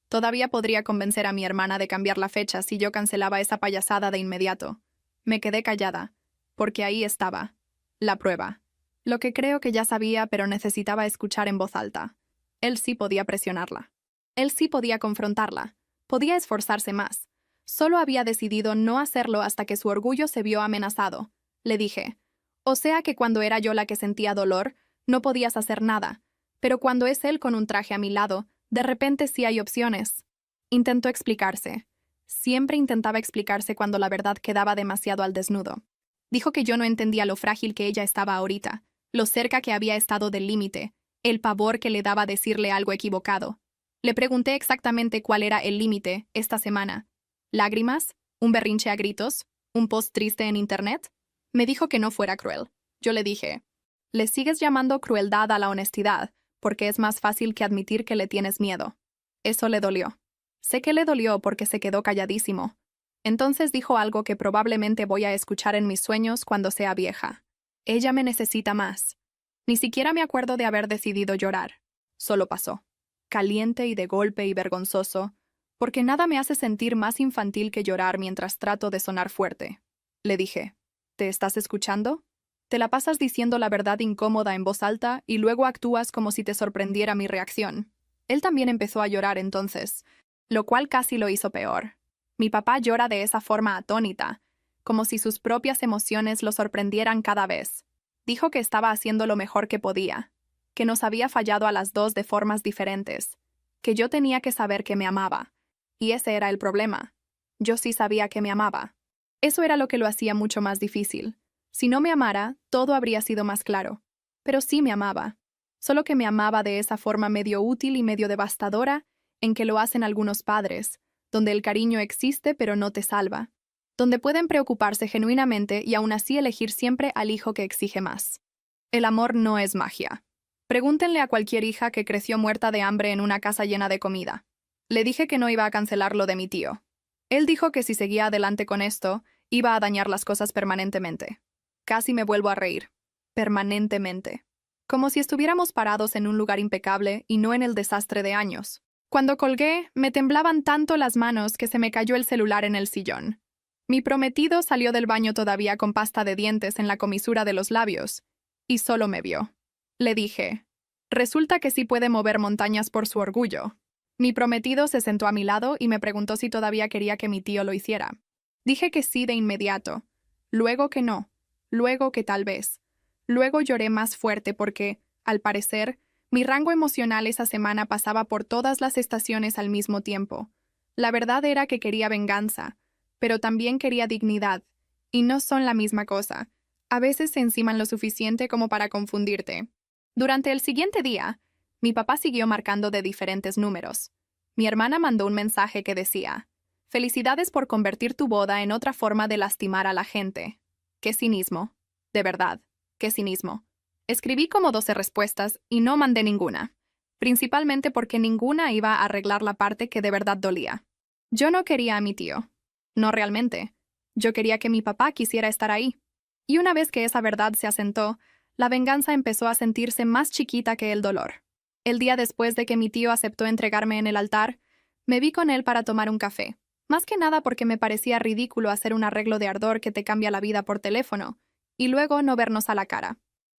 todavía podría convencer a mi hermana de cambiar la fecha si yo cancelaba esa payasada de inmediato. Me quedé callada, porque ahí estaba, la prueba. Lo que creo que ya sabía, pero necesitaba escuchar en voz alta. Él sí podía presionarla. Él sí podía confrontarla. Podía esforzarse más. Solo había decidido no hacerlo hasta que su orgullo se vio amenazado. Le dije, o sea que cuando era yo la que sentía dolor, no podías hacer nada, pero cuando es él con un traje a mi lado, de repente sí hay opciones. Intentó explicarse. Siempre intentaba explicarse cuando la verdad quedaba demasiado al desnudo. Dijo que yo no entendía lo frágil que ella estaba ahorita, lo cerca que había estado del límite, el pavor que le daba decirle algo equivocado. Le pregunté exactamente cuál era el límite esta semana. ¿Lágrimas? ¿Un berrinche a gritos? ¿Un post triste en internet? Me dijo que no fuera cruel. Yo le dije, le sigues llamando crueldad a la honestidad, porque es más fácil que admitir que le tienes miedo. Eso le dolió. Sé que le dolió porque se quedó calladísimo. Entonces dijo algo que probablemente voy a escuchar en mis sueños cuando sea vieja. Ella me necesita más. Ni siquiera me acuerdo de haber decidido llorar. Solo pasó. Caliente y de golpe y vergonzoso, porque nada me hace sentir más infantil que llorar mientras trato de sonar fuerte. Le dije, ¿te estás escuchando? Te la pasas diciendo la verdad incómoda en voz alta y luego actúas como si te sorprendiera mi reacción. Él también empezó a llorar entonces, lo cual casi lo hizo peor. Mi papá llora de esa forma atónita, como si sus propias emociones lo sorprendieran cada vez. Dijo que estaba haciendo lo mejor que podía, que nos había fallado a las dos de formas diferentes, que yo tenía que saber que me amaba. Y ese era el problema. Yo sí sabía que me amaba. Eso era lo que lo hacía mucho más difícil. Si no me amara, todo habría sido más claro. Pero sí me amaba. Solo que me amaba de esa forma medio útil y medio devastadora en que lo hacen algunos padres, donde el cariño existe pero no te salva, donde pueden preocuparse genuinamente y aún así elegir siempre al hijo que exige más. El amor no es magia. Pregúntenle a cualquier hija que creció muerta de hambre en una casa llena de comida. Le dije que no iba a cancelar lo de mi tío. Él dijo que si seguía adelante con esto, iba a dañar las cosas permanentemente. Casi me vuelvo a reír. Permanentemente. Como si estuviéramos parados en un lugar impecable y no en el desastre de años. Cuando colgué, me temblaban tanto las manos que se me cayó el celular en el sillón. Mi prometido salió del baño todavía con pasta de dientes en la comisura de los labios, y solo me vio. Le dije, resulta que sí puede mover montañas por su orgullo. Mi prometido se sentó a mi lado y me preguntó si todavía quería que mi tío lo hiciera. Dije que sí de inmediato, luego que no, luego que tal vez. Luego lloré más fuerte porque, al parecer, mi rango emocional esa semana pasaba por todas las estaciones al mismo tiempo. La verdad era que quería venganza, pero también quería dignidad, y no son la misma cosa. A veces se enciman lo suficiente como para confundirte. Durante el siguiente día, mi papá siguió marcando de diferentes números. Mi hermana mandó un mensaje que decía, «Felicidades por convertir tu boda en otra forma de lastimar a la gente». ¡Qué cinismo! De verdad, qué cinismo. Escribí como 12 respuestas y no mandé ninguna, principalmente porque ninguna iba a arreglar la parte que de verdad dolía. Yo no quería a mi tío. No realmente. Yo quería que mi papá quisiera estar ahí. Y una vez que esa verdad se asentó, la venganza empezó a sentirse más chiquita que el dolor. El día después de que mi tío aceptó entregarme en el altar, me vi con él para tomar un café. Más que nada porque me parecía ridículo hacer un arreglo de ardor que te cambia la vida por teléfono, y luego no vernos a la cara.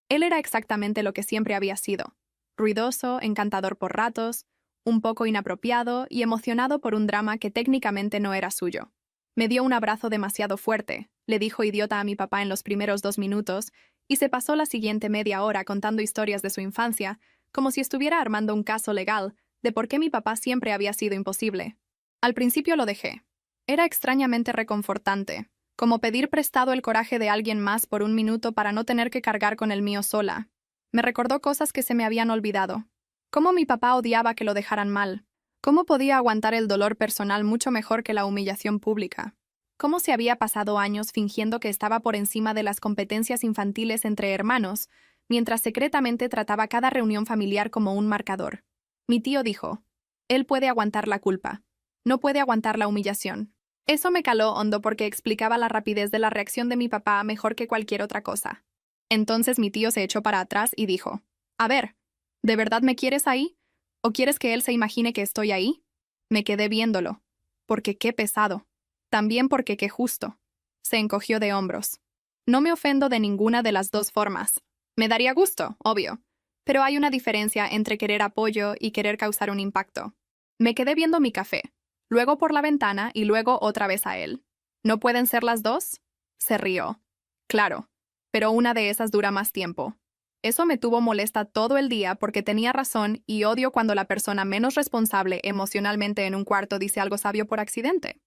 Él era exactamente lo que siempre había sido. Ruidoso, encantador por ratos, un poco inapropiado y emocionado por un drama que técnicamente no era suyo. Me dio un abrazo demasiado fuerte, le dijo idiota a mi papá en los primeros 2 minutos, y se pasó la siguiente media hora contando historias de su infancia, como si estuviera armando un caso legal de por qué mi papá siempre había sido imposible. Al principio lo dejé. Era extrañamente reconfortante, como pedir prestado el coraje de alguien más por un minuto para no tener que cargar con el mío sola. Me recordó cosas que se me habían olvidado. Cómo mi papá odiaba que lo dejaran mal. Cómo podía aguantar el dolor personal mucho mejor que la humillación pública. cómo se había pasado años fingiendo que estaba por encima de las competencias infantiles entre hermanos, mientras secretamente trataba cada reunión familiar como un marcador. Mi tío dijo, él puede aguantar la culpa, no puede aguantar la humillación. Eso me caló hondo porque explicaba la rapidez de la reacción de mi papá mejor que cualquier otra cosa. Entonces mi tío se echó para atrás y dijo, a ver, ¿de verdad me quieres ahí? ¿O quieres que él se imagine que estoy ahí? Me quedé viéndolo. Porque qué pesado. También porque qué justo. Se encogió de hombros. No me ofendo de ninguna de las dos formas. Me daría gusto, obvio. Pero hay una diferencia entre querer apoyo y querer causar un impacto. Me quedé viendo mi café, luego por la ventana y luego otra vez a él. ¿No pueden ser las dos? Se rió. Claro, pero una de esas dura más tiempo. Eso me tuvo molesta todo el día porque tenía razón y odio cuando la persona menos responsable emocionalmente en un cuarto dice algo sabio por accidente.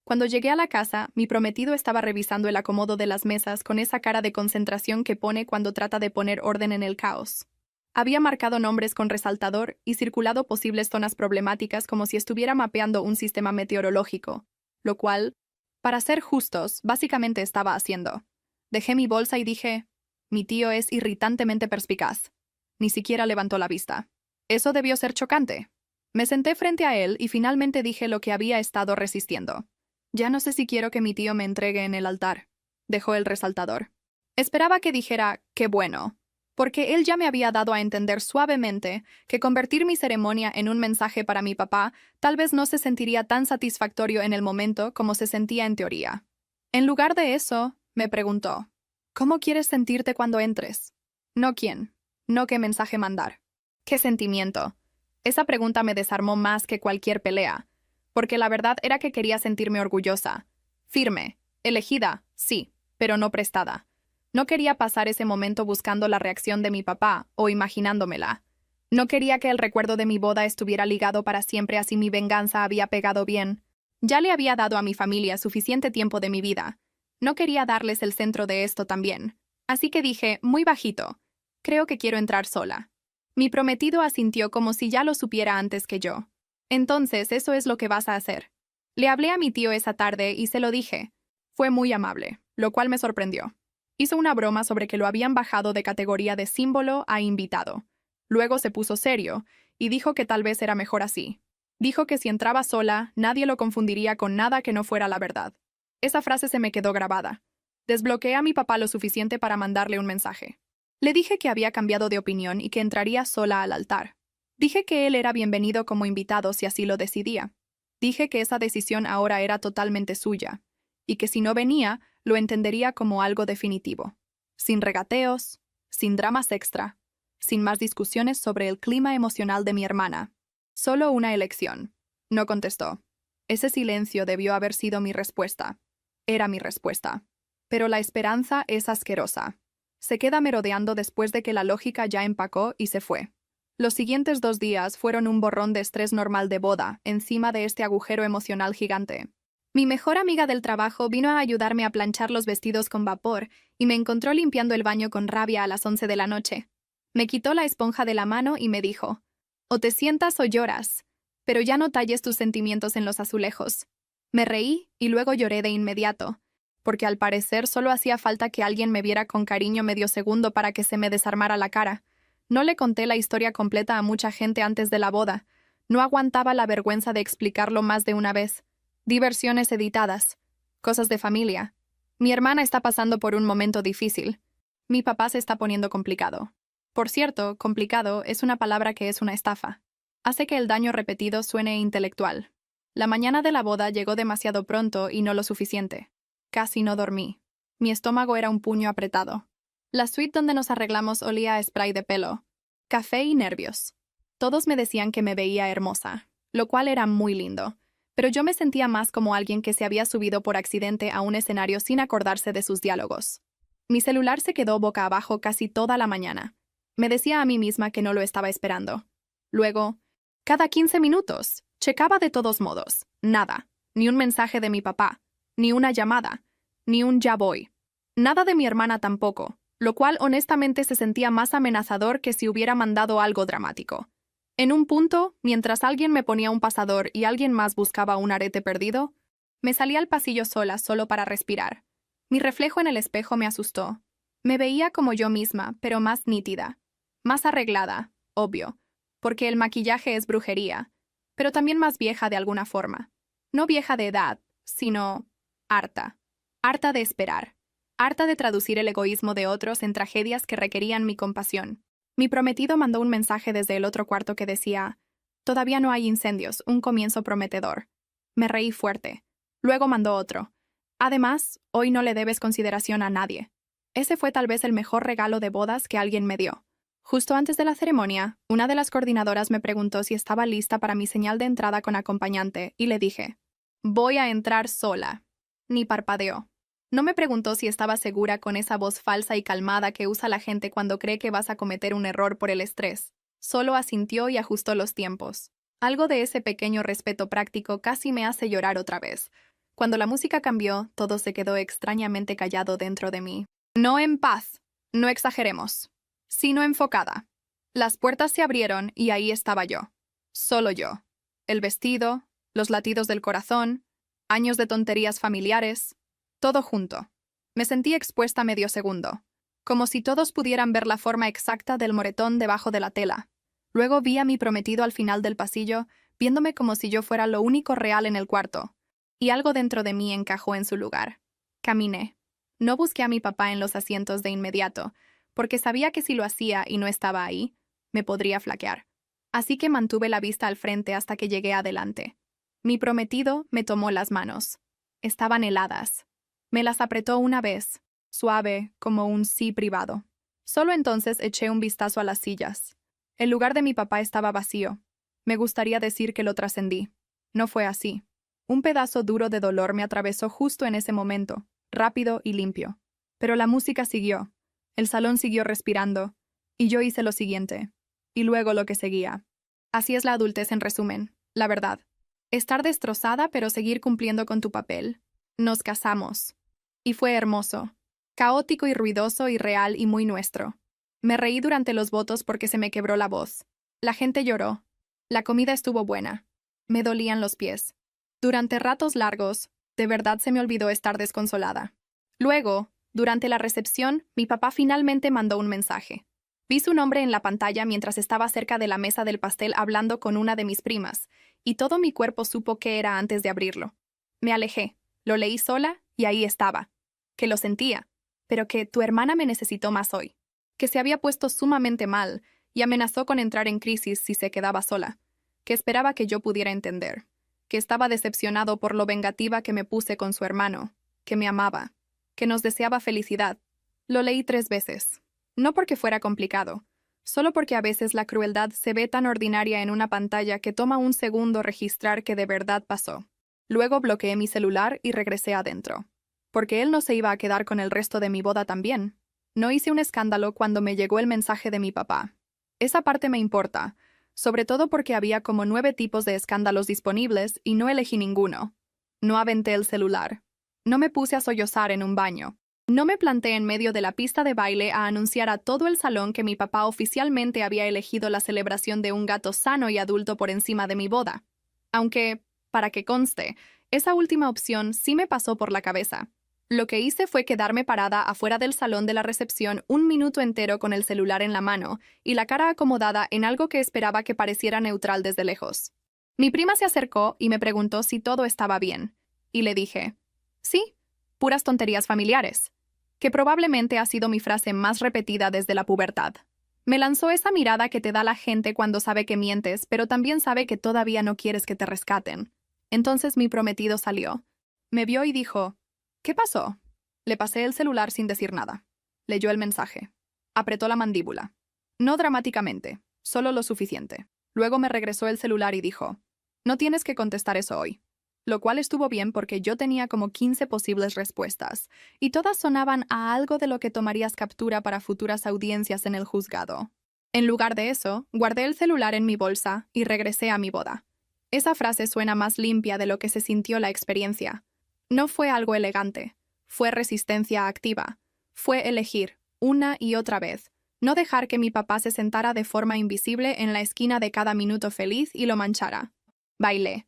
Cuando llegué a la casa, mi prometido estaba revisando el acomodo de las mesas con esa cara de concentración que pone cuando trata de poner orden en el caos. Había marcado nombres con resaltador y circulado posibles zonas problemáticas como si estuviera mapeando un sistema meteorológico, lo cual, para ser justos, básicamente estaba haciendo. Dejé mi bolsa y dije, mi tío es irritantemente perspicaz. Ni siquiera levantó la vista. Eso debió ser chocante. Me senté frente a él y finalmente dije lo que había estado resistiendo. Ya no sé si quiero que mi tío me entregue en el altar. Dejó el resaltador. Esperaba que dijera, qué bueno, porque él ya me había dado a entender suavemente que convertir mi ceremonia en un mensaje para mi papá tal vez no se sentiría tan satisfactorio en el momento como se sentía en teoría. En lugar de eso, me preguntó, ¿cómo quieres sentirte cuando entres? No quién, no qué mensaje mandar. ¿Qué sentimiento? Esa pregunta me desarmó más que cualquier pelea, porque la verdad era que quería sentirme orgullosa. Firme, elegida, sí, pero no prestada. No quería pasar ese momento buscando la reacción de mi papá o imaginándomela. No quería que el recuerdo de mi boda estuviera ligado para siempre así mi venganza había pegado bien. Ya le había dado a mi familia suficiente tiempo de mi vida. No quería darles el centro de esto también. Así que dije, muy bajito, creo que quiero entrar sola. Mi prometido asintió como si ya lo supiera antes que yo. Entonces, eso es lo que vas a hacer. Le hablé a mi tío esa tarde y se lo dije. Fue muy amable, lo cual me sorprendió. Hizo una broma sobre que lo habían bajado de categoría de símbolo a invitado. Luego se puso serio y dijo que tal vez era mejor así. Dijo que si entraba sola, nadie lo confundiría con nada que no fuera la verdad. Esa frase se me quedó grabada. Desbloqueé a mi papá lo suficiente para mandarle un mensaje. Le dije que había cambiado de opinión y que entraría sola al altar. Dije que él era bienvenido como invitado si así lo decidía. Dije que esa decisión ahora era totalmente suya, y que si no venía, lo entendería como algo definitivo. Sin regateos, sin dramas extra, sin más discusiones sobre el clima emocional de mi hermana. Solo una elección. No contestó. Ese silencio debió haber sido mi respuesta. Era mi respuesta. Pero la esperanza es asquerosa. Se queda merodeando después de que la lógica ya empacó y se fue. Los siguientes 2 días fueron un borrón de estrés normal de boda, encima de este agujero emocional gigante. Mi mejor amiga del trabajo vino a ayudarme a planchar los vestidos con vapor y me encontró limpiando el baño con rabia a las 11 de la noche. Me quitó la esponja de la mano y me dijo, o te sientas o lloras, pero ya no talles tus sentimientos en los azulejos. Me reí y luego lloré de inmediato, porque al parecer solo hacía falta que alguien me viera con cariño medio segundo para que se me desarmara la cara. No le conté la historia completa a mucha gente antes de la boda. No aguantaba la vergüenza de explicarlo más de una vez. Diversiones editadas. Cosas de familia. Mi hermana está pasando por un momento difícil. Mi papá se está poniendo complicado. Por cierto, complicado es una palabra que es una estafa. Hace que el daño repetido suene intelectual. La mañana de la boda llegó demasiado pronto y no lo suficiente. Casi no dormí. Mi estómago era un puño apretado. La suite donde nos arreglamos olía a spray de pelo, café y nervios. Todos me decían que me veía hermosa, lo cual era muy lindo, pero yo me sentía más como alguien que se había subido por accidente a un escenario sin acordarse de sus diálogos. Mi celular se quedó boca abajo casi toda la mañana. Me decía a mí misma que no lo estaba esperando. Luego, cada 15 minutos, checaba de todos modos. Nada, ni un mensaje de mi papá, ni una llamada, ni un ya voy. Nada de mi hermana tampoco, lo cual honestamente se sentía más amenazador que si hubiera mandado algo dramático. En un punto, mientras alguien me ponía un pasador y alguien más buscaba un arete perdido, Me salí al pasillo sola, solo para respirar. Mi reflejo en el espejo me asustó. Me veía como yo misma, pero más nítida. Más arreglada, obvio, porque el maquillaje es brujería, pero también más vieja de alguna forma. No vieja de edad, sino harta. Harta de esperar. Harta de traducir el egoísmo de otros en tragedias que requerían mi compasión. Mi prometido mandó un mensaje desde el otro cuarto que decía: «Todavía no hay incendios, un comienzo prometedor». Me reí fuerte. Luego mandó otro: «Además, hoy no le debes consideración a nadie». Ese fue tal vez el mejor regalo de bodas que alguien me dio. Justo antes de la ceremonia, una de las coordinadoras me preguntó si estaba lista para mi señal de entrada con acompañante, y le dije: «Voy a entrar sola». Ni parpadeó. No me preguntó si estaba segura con esa voz falsa y calmada que usa la gente cuando cree que vas a cometer un error por el estrés. Solo asintió y ajustó los tiempos. Algo de ese pequeño respeto práctico casi me hace llorar otra vez. Cuando la música cambió, todo se quedó extrañamente callado dentro de mí. No en paz, no exageremos, sino enfocada. Las puertas se abrieron y ahí estaba yo. Solo yo. El vestido, los latidos del corazón, años de tonterías familiares, todo junto. Me sentí expuesta medio segundo, como si todos pudieran ver la forma exacta del moretón debajo de la tela. Luego vi a mi prometido al final del pasillo, viéndome como si yo fuera lo único real en el cuarto, y algo dentro de mí encajó en su lugar. Caminé. No busqué a mi papá en los asientos de inmediato, porque sabía que si lo hacía y no estaba ahí, me podría flaquear. Así que mantuve la vista al frente hasta que llegué adelante. Mi prometido me tomó las manos. Estaban heladas. Me las apretó una vez, suave, como un sí privado. Solo entonces eché un vistazo a las sillas. El lugar de mi papá estaba vacío. Me gustaría decir que lo trascendí. No fue así. Un pedazo duro de dolor me atravesó justo en ese momento, rápido y limpio. Pero la música siguió. El salón siguió respirando. Y yo hice lo siguiente. Y luego lo que seguía. Así es la adultez en resumen, la verdad. Estar destrozada pero seguir cumpliendo con tu papel. Nos casamos. Y fue hermoso. Caótico y ruidoso y real y muy nuestro. Me reí durante los votos porque se me quebró la voz. La gente lloró. La comida estuvo buena. Me dolían los pies. Durante ratos largos, de verdad se me olvidó estar desconsolada. Luego, durante la recepción, mi papá finalmente mandó un mensaje. Vi su nombre en la pantalla mientras estaba cerca de la mesa del pastel hablando con una de mis primas, y todo mi cuerpo supo qué era antes de abrirlo. Me alejé, lo leí sola, y ahí estaba. Que lo sentía, pero que tu hermana me necesitó más hoy. Que se había puesto sumamente mal, y amenazó con entrar en crisis si se quedaba sola. Que esperaba que yo pudiera entender. Que estaba decepcionado por lo vengativa que me puse con su hermano. Que me amaba. Que nos deseaba felicidad. Lo leí 3 veces. No porque fuera complicado, solo porque a veces la crueldad se ve tan ordinaria en una pantalla que toma un segundo registrar que de verdad pasó. Luego bloqueé mi celular y regresé adentro. Porque él no se iba a quedar con el resto de mi boda también. No hice un escándalo cuando me llegó el mensaje de mi papá. Esa parte me importa, sobre todo porque había como 9 tipos de escándalos disponibles y no elegí ninguno. No aventé el celular. No me puse a sollozar en un baño. No me planté en medio de la pista de baile a anunciar a todo el salón que mi papá oficialmente había elegido la celebración de un gato sano y adulto por encima de mi boda. Aunque, para que conste, esa última opción sí me pasó por la cabeza. Lo que hice fue quedarme parada afuera del salón de la recepción 1 minuto entero con el celular en la mano y la cara acomodada en algo que esperaba que pareciera neutral desde lejos. Mi prima se acercó y me preguntó si todo estaba bien, y le dije: «Sí, puras tonterías familiares», que probablemente ha sido mi frase más repetida desde la pubertad. Me lanzó esa mirada que te da la gente cuando sabe que mientes, pero también sabe que todavía no quieres que te rescaten. Entonces mi prometido salió. Me vio y dijo: «¿Qué pasó?». Le pasé el celular sin decir nada. Leyó el mensaje. Apretó la mandíbula. No dramáticamente, solo lo suficiente. Luego me regresó el celular y dijo: «No tienes que contestar eso hoy». Lo cual estuvo bien porque yo tenía como 15 posibles respuestas, y todas sonaban a algo de lo que tomarías captura para futuras audiencias en el juzgado. En lugar de eso, guardé el celular en mi bolsa y regresé a mi boda. Esa frase suena más limpia de lo que se sintió la experiencia. No fue algo elegante, fue resistencia activa, fue elegir, una y otra vez, no dejar que mi papá se sentara de forma invisible en la esquina de cada minuto feliz y lo manchara. Bailé.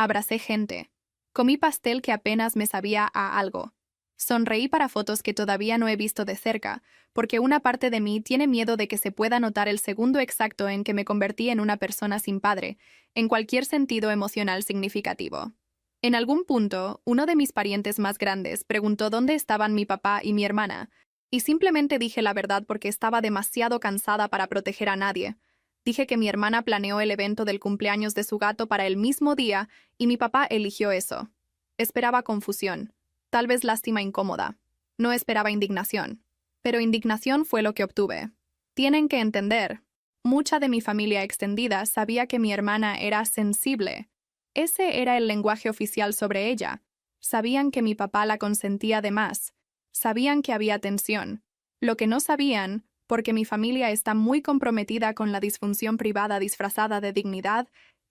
Abracé gente. Comí pastel que apenas me sabía a algo. Sonreí para fotos que todavía no he visto de cerca, porque una parte de mí tiene miedo de que se pueda notar el segundo exacto en que me convertí en una persona sin padre, en cualquier sentido emocional significativo. En algún punto, uno de mis parientes más grandes preguntó dónde estaban mi papá y mi hermana, y simplemente dije la verdad porque estaba demasiado cansada para proteger a nadie. Dije que mi hermana planeó el evento del cumpleaños de su gato para el mismo día y mi papá eligió eso. Esperaba confusión. Tal vez lástima incómoda. No esperaba indignación. Pero indignación fue lo que obtuve. Tienen que entender. Mucha de mi familia extendida sabía que mi hermana era sensible. Ese era el lenguaje oficial sobre ella. Sabían que mi papá la consentía de más. Sabían que había tensión. Lo que no sabían, porque mi familia está muy comprometida con la disfunción privada disfrazada de dignidad,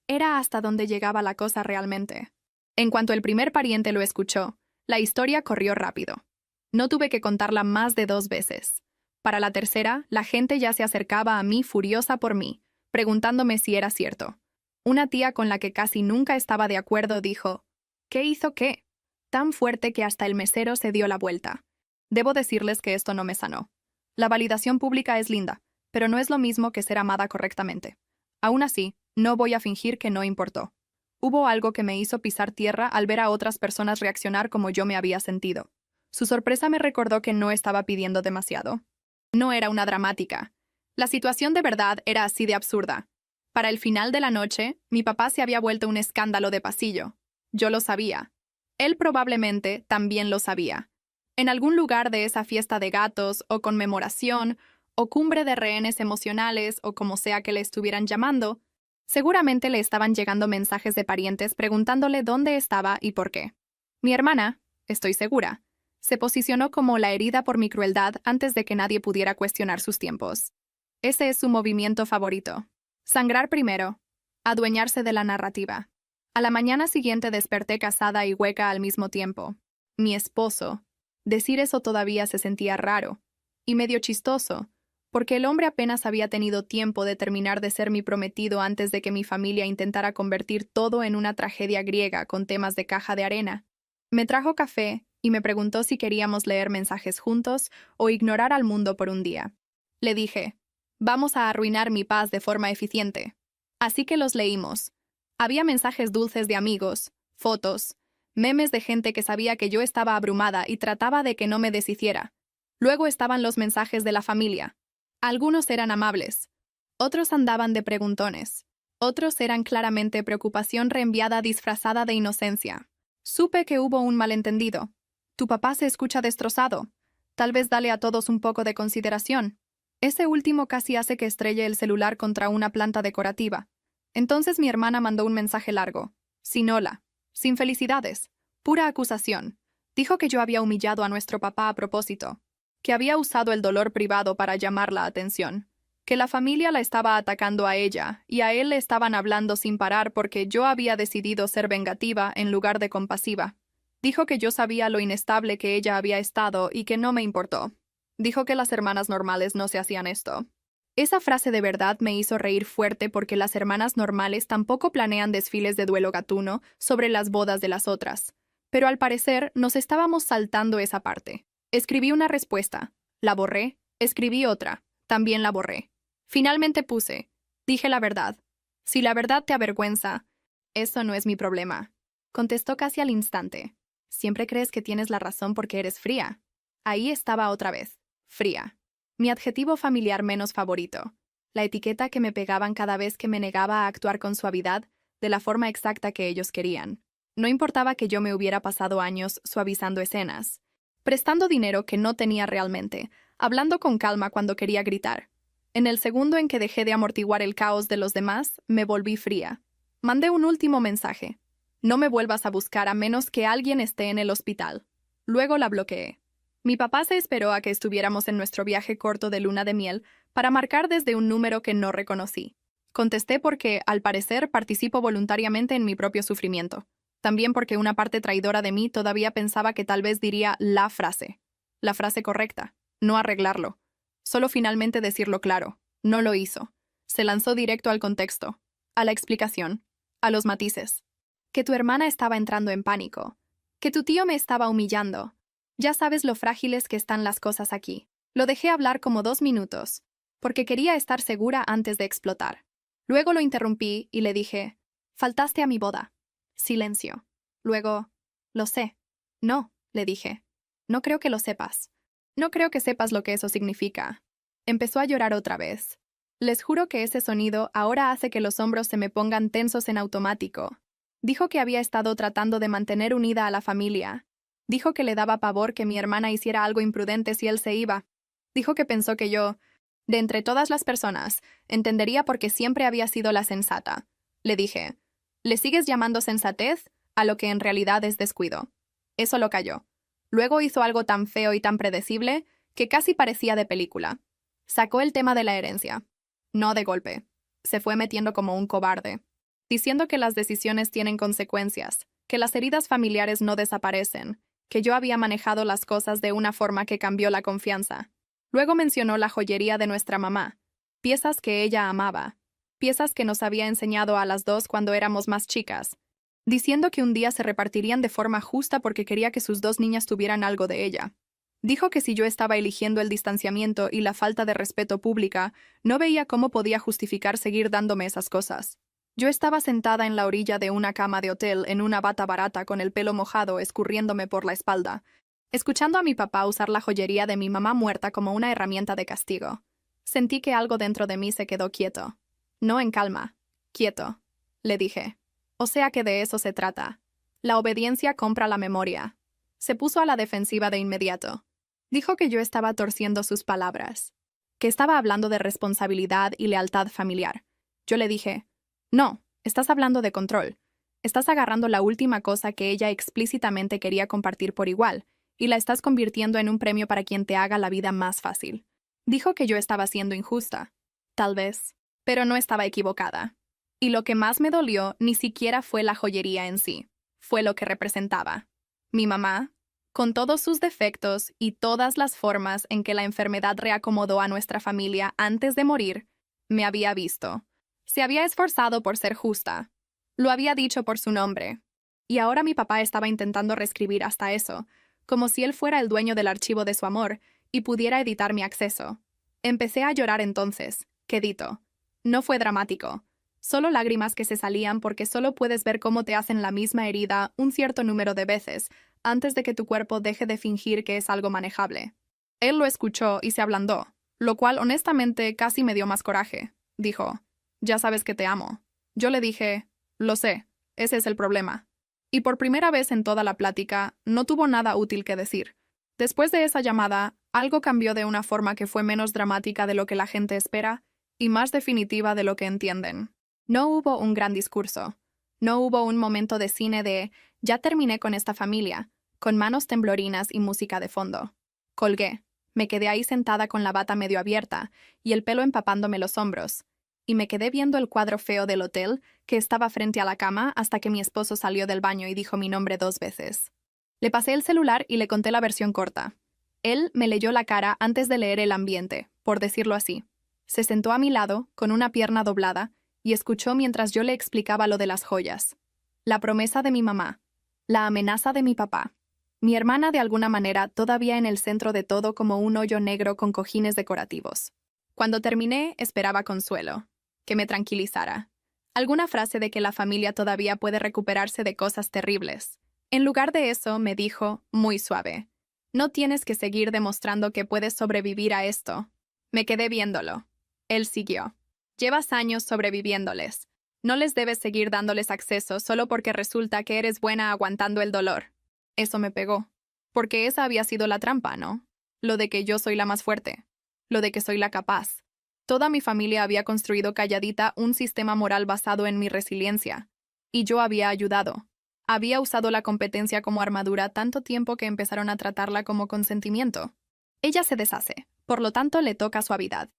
era hasta dónde llegaba la cosa realmente. En cuanto el primer pariente lo escuchó, la historia corrió rápido. No tuve que contarla más de 2 veces. Para la tercera, la gente ya se acercaba a mí furiosa por mí, preguntándome si era cierto. Una tía con la que casi nunca estaba de acuerdo dijo, ¿qué hizo qué? Tan fuerte que hasta el mesero se dio la vuelta. Debo decirles que esto no me sanó. La validación pública es linda, pero no es lo mismo que ser amada correctamente. Aún así, no voy a fingir que no importó. Hubo algo que me hizo pisar tierra al ver a otras personas reaccionar como yo me había sentido. Su sorpresa me recordó que no estaba pidiendo demasiado. No era una dramática. La situación de verdad era así de absurda. Para el final de la noche, mi papá se había vuelto un escándalo de pasillo. Yo lo sabía. Él probablemente también lo sabía. En algún lugar de esa fiesta de gatos, o conmemoración, o cumbre de rehenes emocionales, o como sea que le estuvieran llamando, seguramente le estaban llegando mensajes de parientes preguntándole dónde estaba y por qué. Mi hermana, estoy segura, se posicionó como la herida por mi crueldad antes de que nadie pudiera cuestionar sus tiempos. Ese es su movimiento favorito. Sangrar primero. Adueñarse de la narrativa. A la mañana siguiente desperté casada y hueca al mismo tiempo. Mi esposo. Decir eso todavía se sentía raro. Y medio chistoso, porque el hombre apenas había tenido tiempo de terminar de ser mi prometido antes de que mi familia intentara convertir todo en una tragedia griega con temas de caja de arena. Me trajo café y me preguntó si queríamos leer mensajes juntos o ignorar al mundo por un día. Le dije, vamos a arruinar mi paz de forma eficiente. Así que los leímos. Había mensajes dulces de amigos, fotos, memes de gente que sabía que yo estaba abrumada y trataba de que no me deshiciera. Luego estaban los mensajes de la familia. Algunos eran amables. Otros andaban de preguntones. Otros eran claramente preocupación reenviada disfrazada de inocencia. Supe que hubo un malentendido. Tu papá se escucha destrozado. Tal vez dale a todos un poco de consideración. Ese último casi hace que estrelle el celular contra una planta decorativa. Entonces mi hermana mandó un mensaje largo. Sin hola. Sin felicidades. Pura acusación. Dijo que yo había humillado a nuestro papá a propósito. Que había usado el dolor privado para llamar la atención. Que la familia la estaba atacando a ella y a él le estaban hablando sin parar porque yo había decidido ser vengativa en lugar de compasiva. Dijo que yo sabía lo inestable que ella había estado y que no me importó. Dijo que las hermanas normales no se hacían esto. Esa frase de verdad me hizo reír fuerte porque las hermanas normales tampoco planean desfiles de duelo gatuno sobre las bodas de las otras. Pero al parecer nos estábamos saltando esa parte. Escribí una respuesta. La borré. Escribí otra. También la borré. Finalmente puse. Dije la verdad. Si la verdad te avergüenza, eso no es mi problema. Contestó casi al instante. Siempre crees que tienes la razón porque eres fría. Ahí estaba otra vez. Fría. Mi adjetivo familiar menos favorito. La etiqueta que me pegaban cada vez que me negaba a actuar con suavidad, de la forma exacta que ellos querían. No importaba que yo me hubiera pasado años suavizando escenas, prestando dinero que no tenía realmente, hablando con calma cuando quería gritar. En el segundo en que dejé de amortiguar el caos de los demás, me volví fría. Mandé un último mensaje. No me vuelvas a buscar a menos que alguien esté en el hospital. Luego la bloqueé. Mi papá se esperó a que estuviéramos en nuestro viaje corto de luna de miel para marcar desde un número que no reconocí. Contesté porque, al parecer, participo voluntariamente en mi propio sufrimiento. También porque una parte traidora de mí todavía pensaba que tal vez diría la frase correcta, no arreglarlo. Solo finalmente decirlo claro. No lo hizo. Se lanzó directo al contexto, a la explicación, a los matices. que tu hermana estaba entrando en pánico, que tu tío me estaba humillando. Ya sabes lo frágiles que están las cosas aquí. Lo dejé hablar como 2 minutos, porque quería estar segura antes de explotar. Luego lo interrumpí y le dije, faltaste a mi boda. Silencio. Luego, lo sé. No, le dije. No creo que lo sepas. No creo que sepas lo que eso significa. Empezó a llorar otra vez. Les juro que ese sonido ahora hace que los hombros se me pongan tensos en automático. Dijo que había estado tratando de mantener unida a la familia. Dijo que le daba pavor que mi hermana hiciera algo imprudente si él se iba. Dijo que pensó que yo, de entre todas las personas, entendería por qué siempre había sido la sensata. Le dije, ¿le sigues llamando sensatez a lo que en realidad es descuido? Eso lo calló. Luego hizo algo tan feo y tan predecible que casi parecía de película. Sacó el tema de la herencia. No de golpe. Se fue metiendo como un cobarde, diciendo que las decisiones tienen consecuencias, que las heridas familiares no desaparecen, que yo había manejado las cosas de una forma que cambió la confianza. Luego mencionó la joyería de nuestra mamá, piezas que ella amaba, piezas que nos había enseñado a las dos cuando éramos más chicas, diciendo que un día se repartirían de forma justa porque quería que sus 2 niñas tuvieran algo de ella. Dijo que si yo estaba eligiendo el distanciamiento y la falta de respeto pública, no veía cómo podía justificar seguir dándome esas cosas. Yo estaba sentada en la orilla de una cama de hotel en una bata barata con el pelo mojado escurriéndome por la espalda, escuchando a mi papá usar la joyería de mi mamá muerta como una herramienta de castigo. Sentí que algo dentro de mí se quedó quieto. No en calma. Quieto. Le dije. O sea que de eso se trata. La obediencia compra la memoria. Se puso a la defensiva de inmediato. Dijo que yo estaba torciendo sus palabras, que estaba hablando de responsabilidad y lealtad familiar. Yo le dije, no, estás hablando de control. Estás agarrando la última cosa que ella explícitamente quería compartir por igual, y la estás convirtiendo en un premio para quien te haga la vida más fácil. Dijo que yo estaba siendo injusta. Tal vez, pero no estaba equivocada. Y lo que más me dolió ni siquiera fue la joyería en sí, fue lo que representaba. Mi mamá, con todos sus defectos y todas las formas en que la enfermedad reacomodó a nuestra familia antes de morir, me había visto. Se había esforzado por ser justa. Lo había dicho por su nombre. Y ahora mi papá estaba intentando reescribir hasta eso, como si él fuera el dueño del archivo de su amor y pudiera editar mi acceso. Empecé a llorar entonces, quedito. No fue dramático. Solo lágrimas que se salían porque solo puedes ver cómo te hacen la misma herida un cierto número de veces antes de que tu cuerpo deje de fingir que es algo manejable. Él lo escuchó y se ablandó, lo cual honestamente casi me dio más coraje. Dijo, ya sabes que te amo. Yo le dije, lo sé, ese es el problema. Y por primera vez en toda la plática, no tuvo nada útil que decir. Después de esa llamada, algo cambió de una forma que fue menos dramática de lo que la gente espera y más definitiva de lo que entienden. No hubo un gran discurso. No hubo un momento de cine de ya terminé con esta familia, con manos temblorinas y música de fondo. Colgué. Me quedé ahí sentada con la bata medio abierta y el pelo empapándome los hombros, y me quedé viendo el cuadro feo del hotel que estaba frente a la cama hasta que mi esposo salió del baño y dijo mi nombre 2 veces. Le pasé el celular y le conté la versión corta. Él me leyó la cara antes de leer el ambiente, por decirlo así. Se sentó a mi lado, con una pierna doblada, y escuchó mientras yo le explicaba lo de las joyas. La promesa de mi mamá. La amenaza de mi papá. Mi hermana de alguna manera todavía en el centro de todo como un hoyo negro con cojines decorativos. Cuando terminé, esperaba consuelo. Que me tranquilizara. Alguna frase de que la familia todavía puede recuperarse de cosas terribles. En lugar de eso, me dijo, muy suave, no tienes que seguir demostrando que puedes sobrevivir a esto. Me quedé viéndolo. Él siguió. Llevas años sobreviviéndoles. No les debes seguir dándoles acceso solo porque resulta que eres buena aguantando el dolor. Eso me pegó. Porque esa había sido la trampa, ¿no? Lo de que yo soy la más fuerte. Lo de que soy la capaz. Toda mi familia había construido calladita un sistema moral basado en mi resiliencia. Y yo había ayudado. Había usado la competencia como armadura tanto tiempo que empezaron a tratarla como consentimiento. Ella se deshace, por lo tanto le toca suavidad.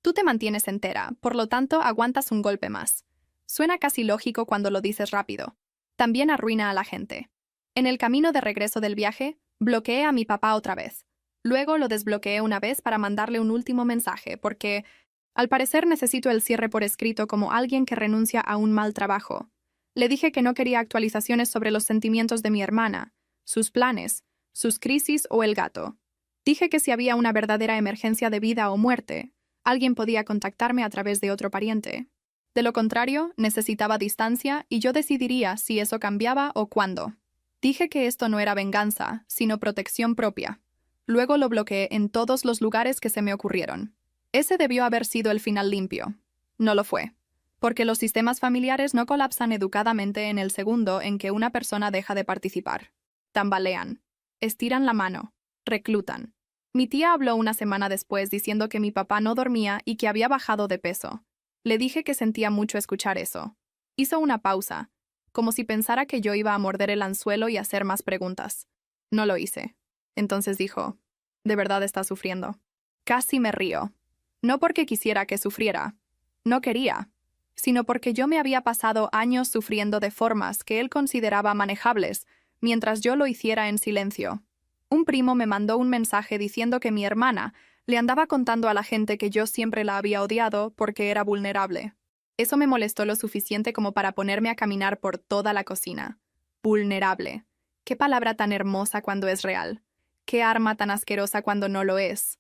Tú te mantienes entera, por lo tanto aguantas un golpe más. Suena casi lógico cuando lo dices rápido. También arruina a la gente. En el camino de regreso del viaje, bloqueé a mi papá otra vez. Luego lo desbloqueé una vez para mandarle un último mensaje, porque, al parecer, necesito el cierre por escrito como alguien que renuncia a un mal trabajo. Le dije que no quería actualizaciones sobre los sentimientos de mi hermana, sus planes, sus crisis o el gato. Dije que si había una verdadera emergencia de vida o muerte, alguien podía contactarme a través de otro pariente. De lo contrario, necesitaba distancia y yo decidiría si eso cambiaba o cuándo. Dije que esto no era venganza, sino protección propia. Luego lo bloqueé en todos los lugares que se me ocurrieron. Ese debió haber sido el final limpio. No lo fue. Porque los sistemas familiares no colapsan educadamente en el segundo en que una persona deja de participar. Tambalean. Estiran la mano. Reclutan. Mi tía habló una semana después diciendo que mi papá no dormía y que había bajado de peso. Le dije que sentía mucho escuchar eso. Hizo una pausa, como si pensara que yo iba a morder el anzuelo y hacer más preguntas. No lo hice. Entonces dijo, «¿De verdad está sufriendo?» Casi me río. No porque quisiera que sufriera. No quería. Sino porque yo me había pasado años sufriendo de formas que él consideraba manejables, mientras yo lo hiciera en silencio. Un primo me mandó un mensaje diciendo que mi hermana le andaba contando a la gente que yo siempre la había odiado porque era vulnerable. Eso me molestó lo suficiente como para ponerme a caminar por toda la cocina. Vulnerable. Qué palabra tan hermosa cuando es real. Qué arma tan asquerosa cuando no lo es.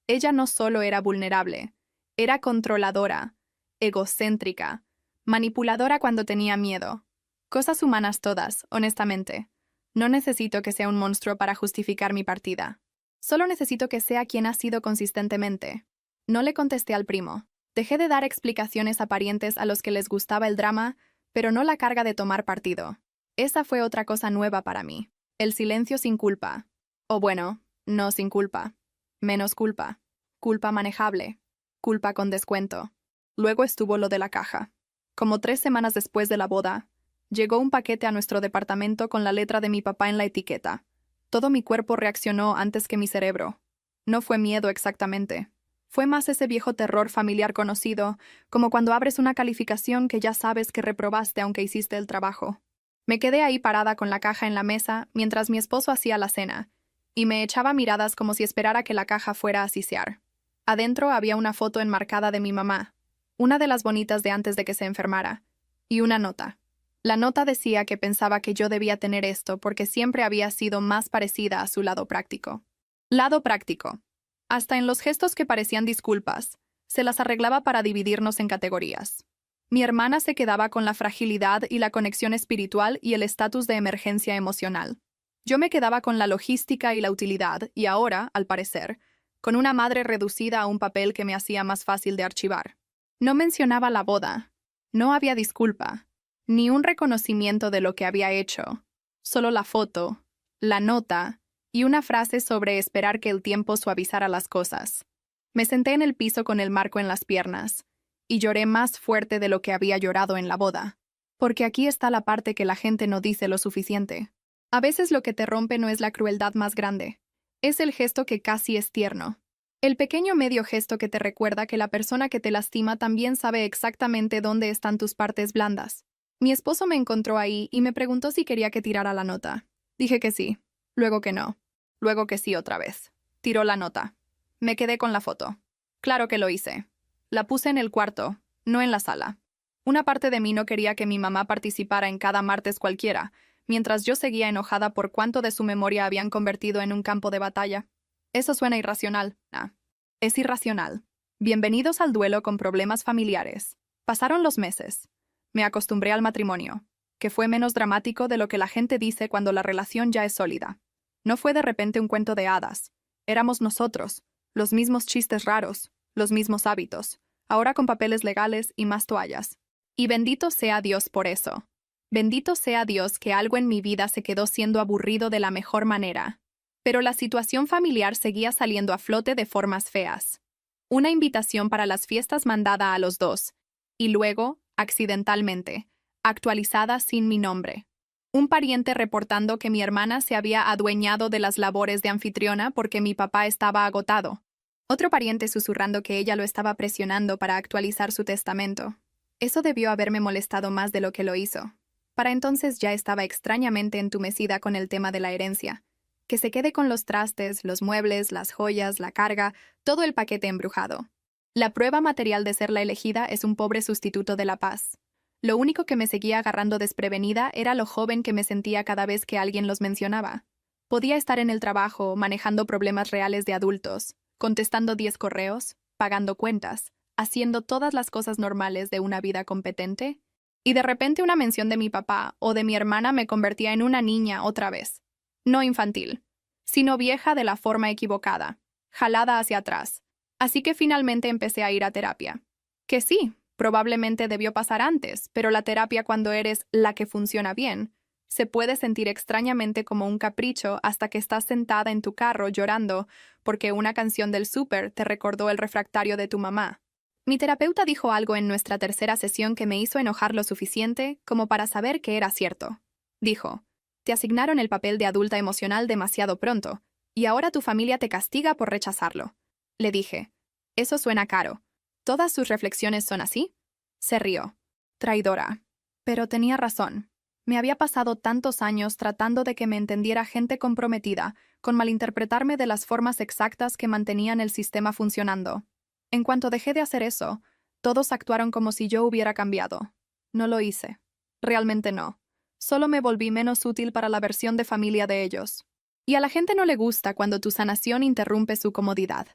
Ella no solo era vulnerable, era controladora, egocéntrica, manipuladora cuando tenía miedo. Cosas humanas todas, honestamente. No necesito que sea un monstruo para justificar mi partida. Solo necesito que sea quien ha sido consistentemente. No le contesté al primo. Dejé de dar explicaciones a parientes a los que les gustaba el drama, pero no la carga de tomar partido. Esa fue otra cosa nueva para mí. El silencio sin culpa. O bueno, no sin culpa. Menos culpa. Culpa manejable. Culpa con descuento. Luego estuvo lo de la caja. Como 3 semanas después de la boda, llegó un paquete a nuestro departamento con la letra de mi papá en la etiqueta. Todo mi cuerpo reaccionó antes que mi cerebro. No fue miedo exactamente. Fue más ese viejo terror familiar conocido, como cuando abres una calificación que ya sabes que reprobaste aunque hiciste el trabajo. Me quedé ahí parada con la caja en la mesa mientras mi esposo hacía la cena, y me echaba miradas como si esperara que la caja fuera a sisear. Adentro había una foto enmarcada de mi mamá, una de las bonitas de antes de que se enfermara, y una nota. La nota decía que pensaba que yo debía tener esto porque siempre había sido más parecida a su lado práctico. Lado práctico. Hasta en los gestos que parecían disculpas, se las arreglaba para dividirnos en categorías. Mi hermana se quedaba con la fragilidad y la conexión espiritual y el estatus de emergencia emocional. Yo me quedaba con la logística y la utilidad y ahora, al parecer, con una madre reducida a un papel que me hacía más fácil de archivar. No mencionaba la boda. No había disculpa. Ni un reconocimiento de lo que había hecho. Solo la foto, la nota y una frase sobre esperar que el tiempo suavizara las cosas. Me senté en el piso con el marco en las piernas y lloré más fuerte de lo que había llorado en la boda. Porque aquí está la parte que la gente no dice lo suficiente. A veces lo que te rompe no es la crueldad más grande. Es el gesto que casi es tierno. El pequeño medio gesto que te recuerda que la persona que te lastima también sabe exactamente dónde están tus partes blandas. Mi esposo me encontró ahí y me preguntó si quería que tirara la nota. Dije que sí, luego que no, luego que sí otra vez. Tiró la nota. Me quedé con la foto. Claro que lo hice. La puse en el cuarto, no en la sala. Una parte de mí no quería que mi mamá participara en cada martes cualquiera, mientras yo seguía enojada por cuánto de su memoria habían convertido en un campo de batalla. Eso suena irracional. Ah, es irracional. Bienvenidos al duelo con problemas familiares. Pasaron los meses. Me acostumbré al matrimonio, que fue menos dramático de lo que la gente dice cuando la relación ya es sólida. No fue de repente un cuento de hadas. Éramos nosotros, los mismos chistes raros, los mismos hábitos, ahora con papeles legales y más toallas. Y bendito sea Dios por eso. Bendito sea Dios que algo en mi vida se quedó siendo aburrido de la mejor manera. Pero la situación familiar seguía saliendo a flote de formas feas. Una invitación para las fiestas mandada a los dos, y luego, accidentalmente, actualizada sin mi nombre. Un pariente reportando que mi hermana se había adueñado de las labores de anfitriona porque mi papá estaba agotado. Otro pariente susurrando que ella lo estaba presionando para actualizar su testamento. Eso debió haberme molestado más de lo que lo hizo. Para entonces ya estaba extrañamente entumecida con el tema de la herencia. Que se quede con los trastes, los muebles, las joyas, la carga, todo el paquete embrujado. La prueba material de ser la elegida es un pobre sustituto de la paz. Lo único que me seguía agarrando desprevenida era lo joven que me sentía cada vez que alguien los mencionaba. Podía estar en el trabajo, manejando problemas reales de adultos, contestando 10 correos, pagando cuentas, haciendo todas las cosas normales de una vida competente, y de repente una mención de mi papá o de mi hermana me convertía en una niña otra vez. No infantil, sino vieja de la forma equivocada, jalada hacia atrás. Así que finalmente empecé a ir a terapia. Que sí, probablemente debió pasar antes, pero la terapia cuando eres la que funciona bien, se puede sentir extrañamente como un capricho hasta que estás sentada en tu carro llorando porque una canción del súper te recordó el refractario de tu mamá. Mi terapeuta dijo algo en nuestra tercera sesión que me hizo enojar lo suficiente como para saber que era cierto. Dijo, te asignaron el papel de adulta emocional demasiado pronto, y ahora tu familia te castiga por rechazarlo. Le dije, eso suena caro. ¿Todas sus reflexiones son así? Se rió. Traidora. Pero tenía razón. Me había pasado tantos años tratando de que me entendiera gente comprometida, con malinterpretarme de las formas exactas que mantenían el sistema funcionando. En cuanto dejé de hacer eso, todos actuaron como si yo hubiera cambiado. No lo hice. Realmente no. Solo me volví menos útil para la versión de familia de ellos. Y a la gente no le gusta cuando tu sanación interrumpe su comodidad.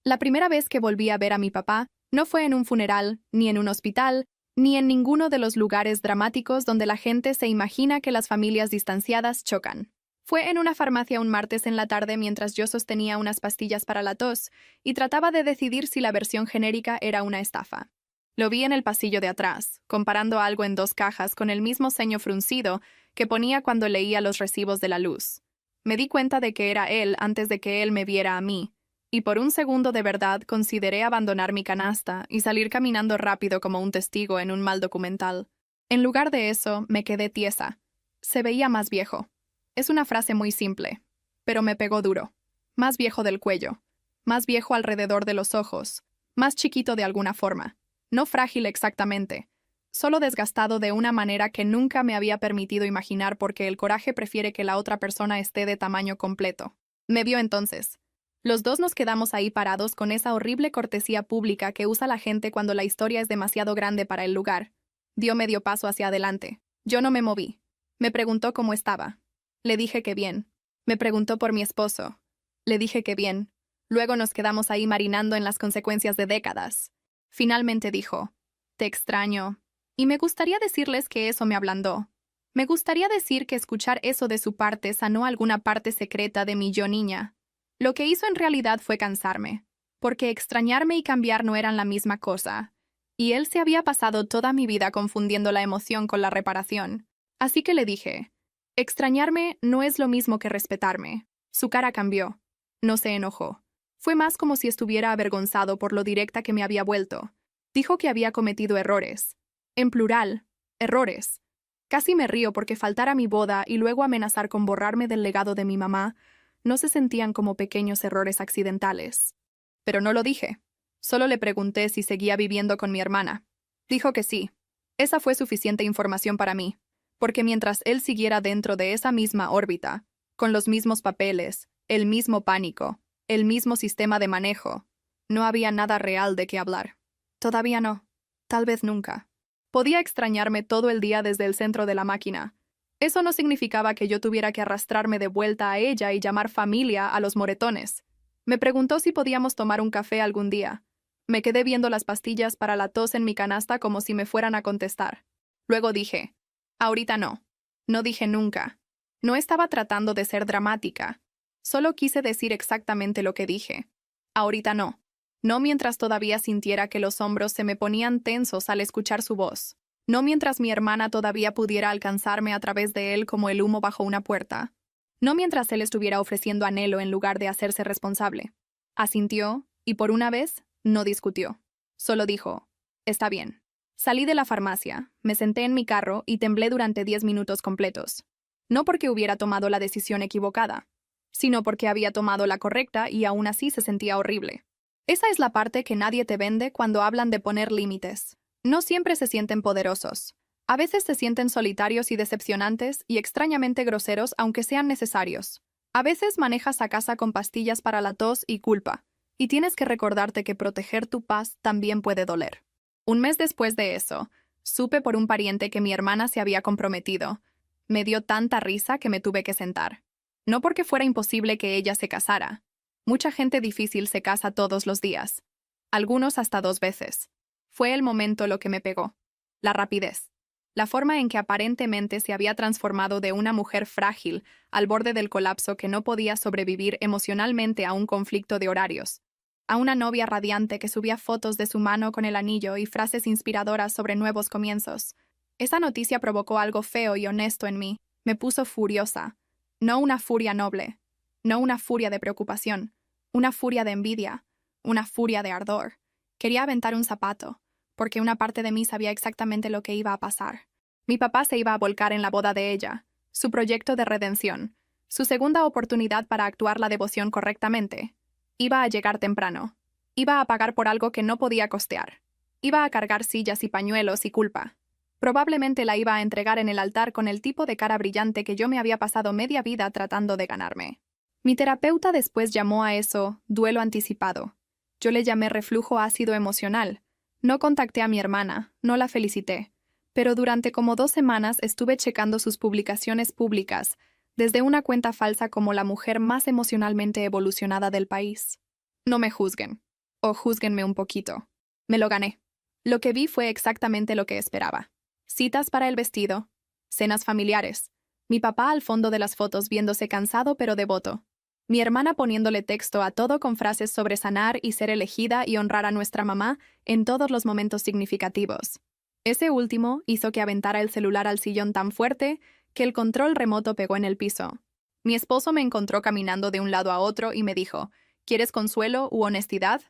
La primera vez que volví a ver a mi papá no fue en un funeral, ni en un hospital, ni en ninguno de los lugares dramáticos donde la gente se imagina que las familias distanciadas chocan. Fue en una farmacia un martes en la tarde mientras yo sostenía unas pastillas para la tos y trataba de decidir si la versión genérica era una estafa. Lo vi en el pasillo de atrás, comparando algo en 2 cajas con el mismo ceño fruncido que ponía cuando leía los recibos de la luz. Me di cuenta de que era él antes de que él me viera a mí, y por un segundo de verdad consideré abandonar mi canasta y salir caminando rápido como un testigo en un mal documental. En lugar de eso, me quedé tiesa. Se veía más viejo. Es una frase muy simple, pero me pegó duro. Más viejo del cuello, más viejo alrededor de los ojos, más chiquito de alguna forma. No frágil exactamente, solo desgastado de una manera que nunca me había permitido imaginar porque el coraje prefiere que la otra persona esté de tamaño completo. Me vio entonces. Los dos nos quedamos ahí parados con esa horrible cortesía pública que usa la gente cuando la historia es demasiado grande para el lugar. Dio medio paso hacia adelante. Yo no me moví. Me preguntó cómo estaba. Le dije que bien. Me preguntó por mi esposo. Le dije que bien. Luego nos quedamos ahí marinando en las consecuencias de décadas. Finalmente dijo, te extraño. Y me gustaría decirles que eso me ablandó. Me gustaría decir que escuchar eso de su parte sanó alguna parte secreta de mi yo niña. Lo que hizo en realidad fue cansarme, porque extrañarme y cambiar no eran la misma cosa, y él se había pasado toda mi vida confundiendo la emoción con la reparación. Así que le dije, extrañarme no es lo mismo que respetarme. Su cara cambió. No se enojó. Fue más como si estuviera avergonzado por lo directa que me había vuelto. Dijo que había cometido errores. En plural, errores. Casi me río porque faltar a mi boda y luego amenazar con borrarme del legado de mi mamá no se sentían como pequeños errores accidentales. Pero no lo dije. Solo le pregunté si seguía viviendo con mi hermana. Dijo que sí. Esa fue suficiente información para mí, porque mientras él siguiera dentro de esa misma órbita, con los mismos papeles, el mismo pánico, el mismo sistema de manejo, no había nada real de qué hablar. Todavía no. Tal vez nunca. Podía extrañarme todo el día desde el centro de la máquina. Eso no significaba que yo tuviera que arrastrarme de vuelta a ella y llamar familia a los moretones. Me preguntó si podíamos tomar un café algún día. Me quedé viendo las pastillas para la tos en mi canasta como si me fueran a contestar. Luego dije, ahorita no. No dije nunca. No estaba tratando de ser dramática. Solo quise decir exactamente lo que dije. Ahorita no. No mientras todavía sintiera que los hombros se me ponían tensos al escuchar su voz. No mientras mi hermana todavía pudiera alcanzarme a través de él como el humo bajo una puerta. No mientras él estuviera ofreciendo anhelo en lugar de hacerse responsable. Asintió, y por una vez, no discutió. Solo dijo, está bien. Salí de la farmacia, me senté en mi carro y temblé durante 10 minutos completos. No porque hubiera tomado la decisión equivocada, sino porque había tomado la correcta y aún así se sentía horrible. Esa es la parte que nadie te vende cuando hablan de poner límites. No siempre se sienten poderosos. A veces se sienten solitarios y decepcionantes y extrañamente groseros aunque sean necesarios. A veces manejas a casa con pastillas para la tos y culpa, y tienes que recordarte que proteger tu paz también puede doler. Un mes después de eso, Supe por un pariente que mi hermana se había comprometido. Me dio tanta risa que me tuve que sentar. No porque fuera imposible que ella se casara. Mucha gente difícil se casa todos los días. Algunos hasta 2 veces. Fue el momento lo que me pegó. La rapidez. La forma en que aparentemente se había transformado de una mujer frágil al borde del colapso que no podía sobrevivir emocionalmente a un conflicto de horarios. A una novia radiante que subía fotos de su mano con el anillo y frases inspiradoras sobre nuevos comienzos. Esa noticia provocó algo feo y honesto en mí. Me puso furiosa. No una furia noble. No una furia de preocupación. Una furia de envidia. Una furia de ardor. Quería aventar un zapato, porque una parte de mí sabía exactamente lo que iba a pasar. Mi papá se iba a volcar en la boda de ella, su proyecto de redención, su segunda oportunidad para actuar la devoción correctamente. Iba a llegar temprano. Iba a pagar por algo que no podía costear. Iba a cargar sillas y pañuelos y culpa. Probablemente la iba a entregar en el altar con el tipo de cara brillante que yo me había pasado media vida tratando de ganarme. Mi terapeuta después llamó a eso duelo anticipado. Yo le llamé reflujo ácido emocional. No contacté a mi hermana, no la felicité, pero durante como 2 semanas estuve checando sus publicaciones públicas, desde una cuenta falsa como la mujer más emocionalmente evolucionada del país. No me juzguen, o júzguenme un poquito. Me lo gané. Lo que vi fue exactamente lo que esperaba. Citas para el vestido, cenas familiares, mi papá al fondo de las fotos viéndose cansado pero devoto, mi hermana poniéndole texto a todo con frases sobre sanar y ser elegida y honrar a nuestra mamá en todos los momentos significativos. Ese último hizo que aventara el celular al sillón tan fuerte que el control remoto pegó en el piso. Mi esposo me encontró caminando de un lado a otro y me dijo, ¿quieres consuelo u honestidad?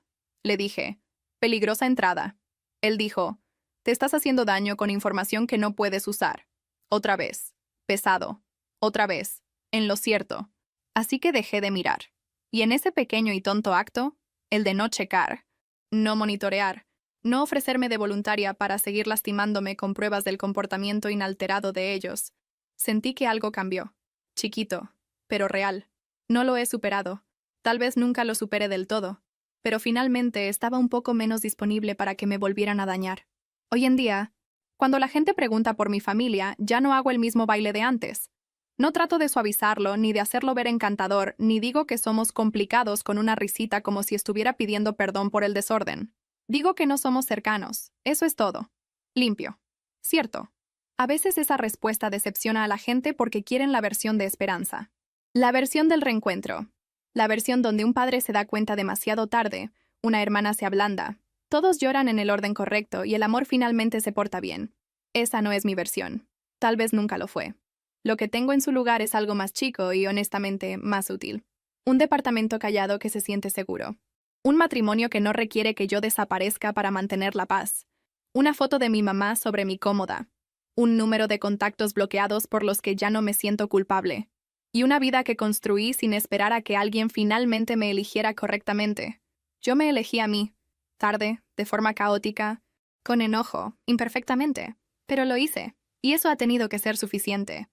Le dije, peligrosa entrada. Él dijo, te estás haciendo daño con información que no puedes usar. Otra vez. Pesado. Otra vez. En lo cierto. Así que dejé de mirar. Y en ese pequeño y tonto acto, el de no checar, no monitorear, no ofrecerme de voluntaria para seguir lastimándome con pruebas del comportamiento inalterado de ellos, sentí que algo cambió. Chiquito, pero real. No lo he superado. Tal vez nunca lo supere del todo. Pero finalmente estaba un poco menos disponible para que me volvieran a dañar. Hoy en día, cuando la gente pregunta por mi familia, ya no hago el mismo baile de antes. No trato de suavizarlo, ni de hacerlo ver encantador, ni digo que somos complicados con una risita como si estuviera pidiendo perdón por el desorden. Digo que no somos cercanos, eso es todo. Limpio. Cierto. A veces esa respuesta decepciona a la gente porque quieren la versión de esperanza. La versión del reencuentro. La versión donde un padre se da cuenta demasiado tarde, una hermana se ablanda, todos lloran en el orden correcto y el amor finalmente se porta bien. Esa no es mi versión. Tal vez nunca lo fue. Lo que tengo en su lugar es algo más chico y, honestamente, más útil. Un departamento callado que se siente seguro. Un matrimonio que no requiere que yo desaparezca para mantener la paz. Una foto de mi mamá sobre mi cómoda. Un número de contactos bloqueados por los que ya no me siento culpable. Y una vida que construí sin esperar a que alguien finalmente me eligiera correctamente. Yo me elegí a mí. Tarde, de forma caótica, con enojo, imperfectamente. Pero lo hice, y eso ha tenido que ser suficiente.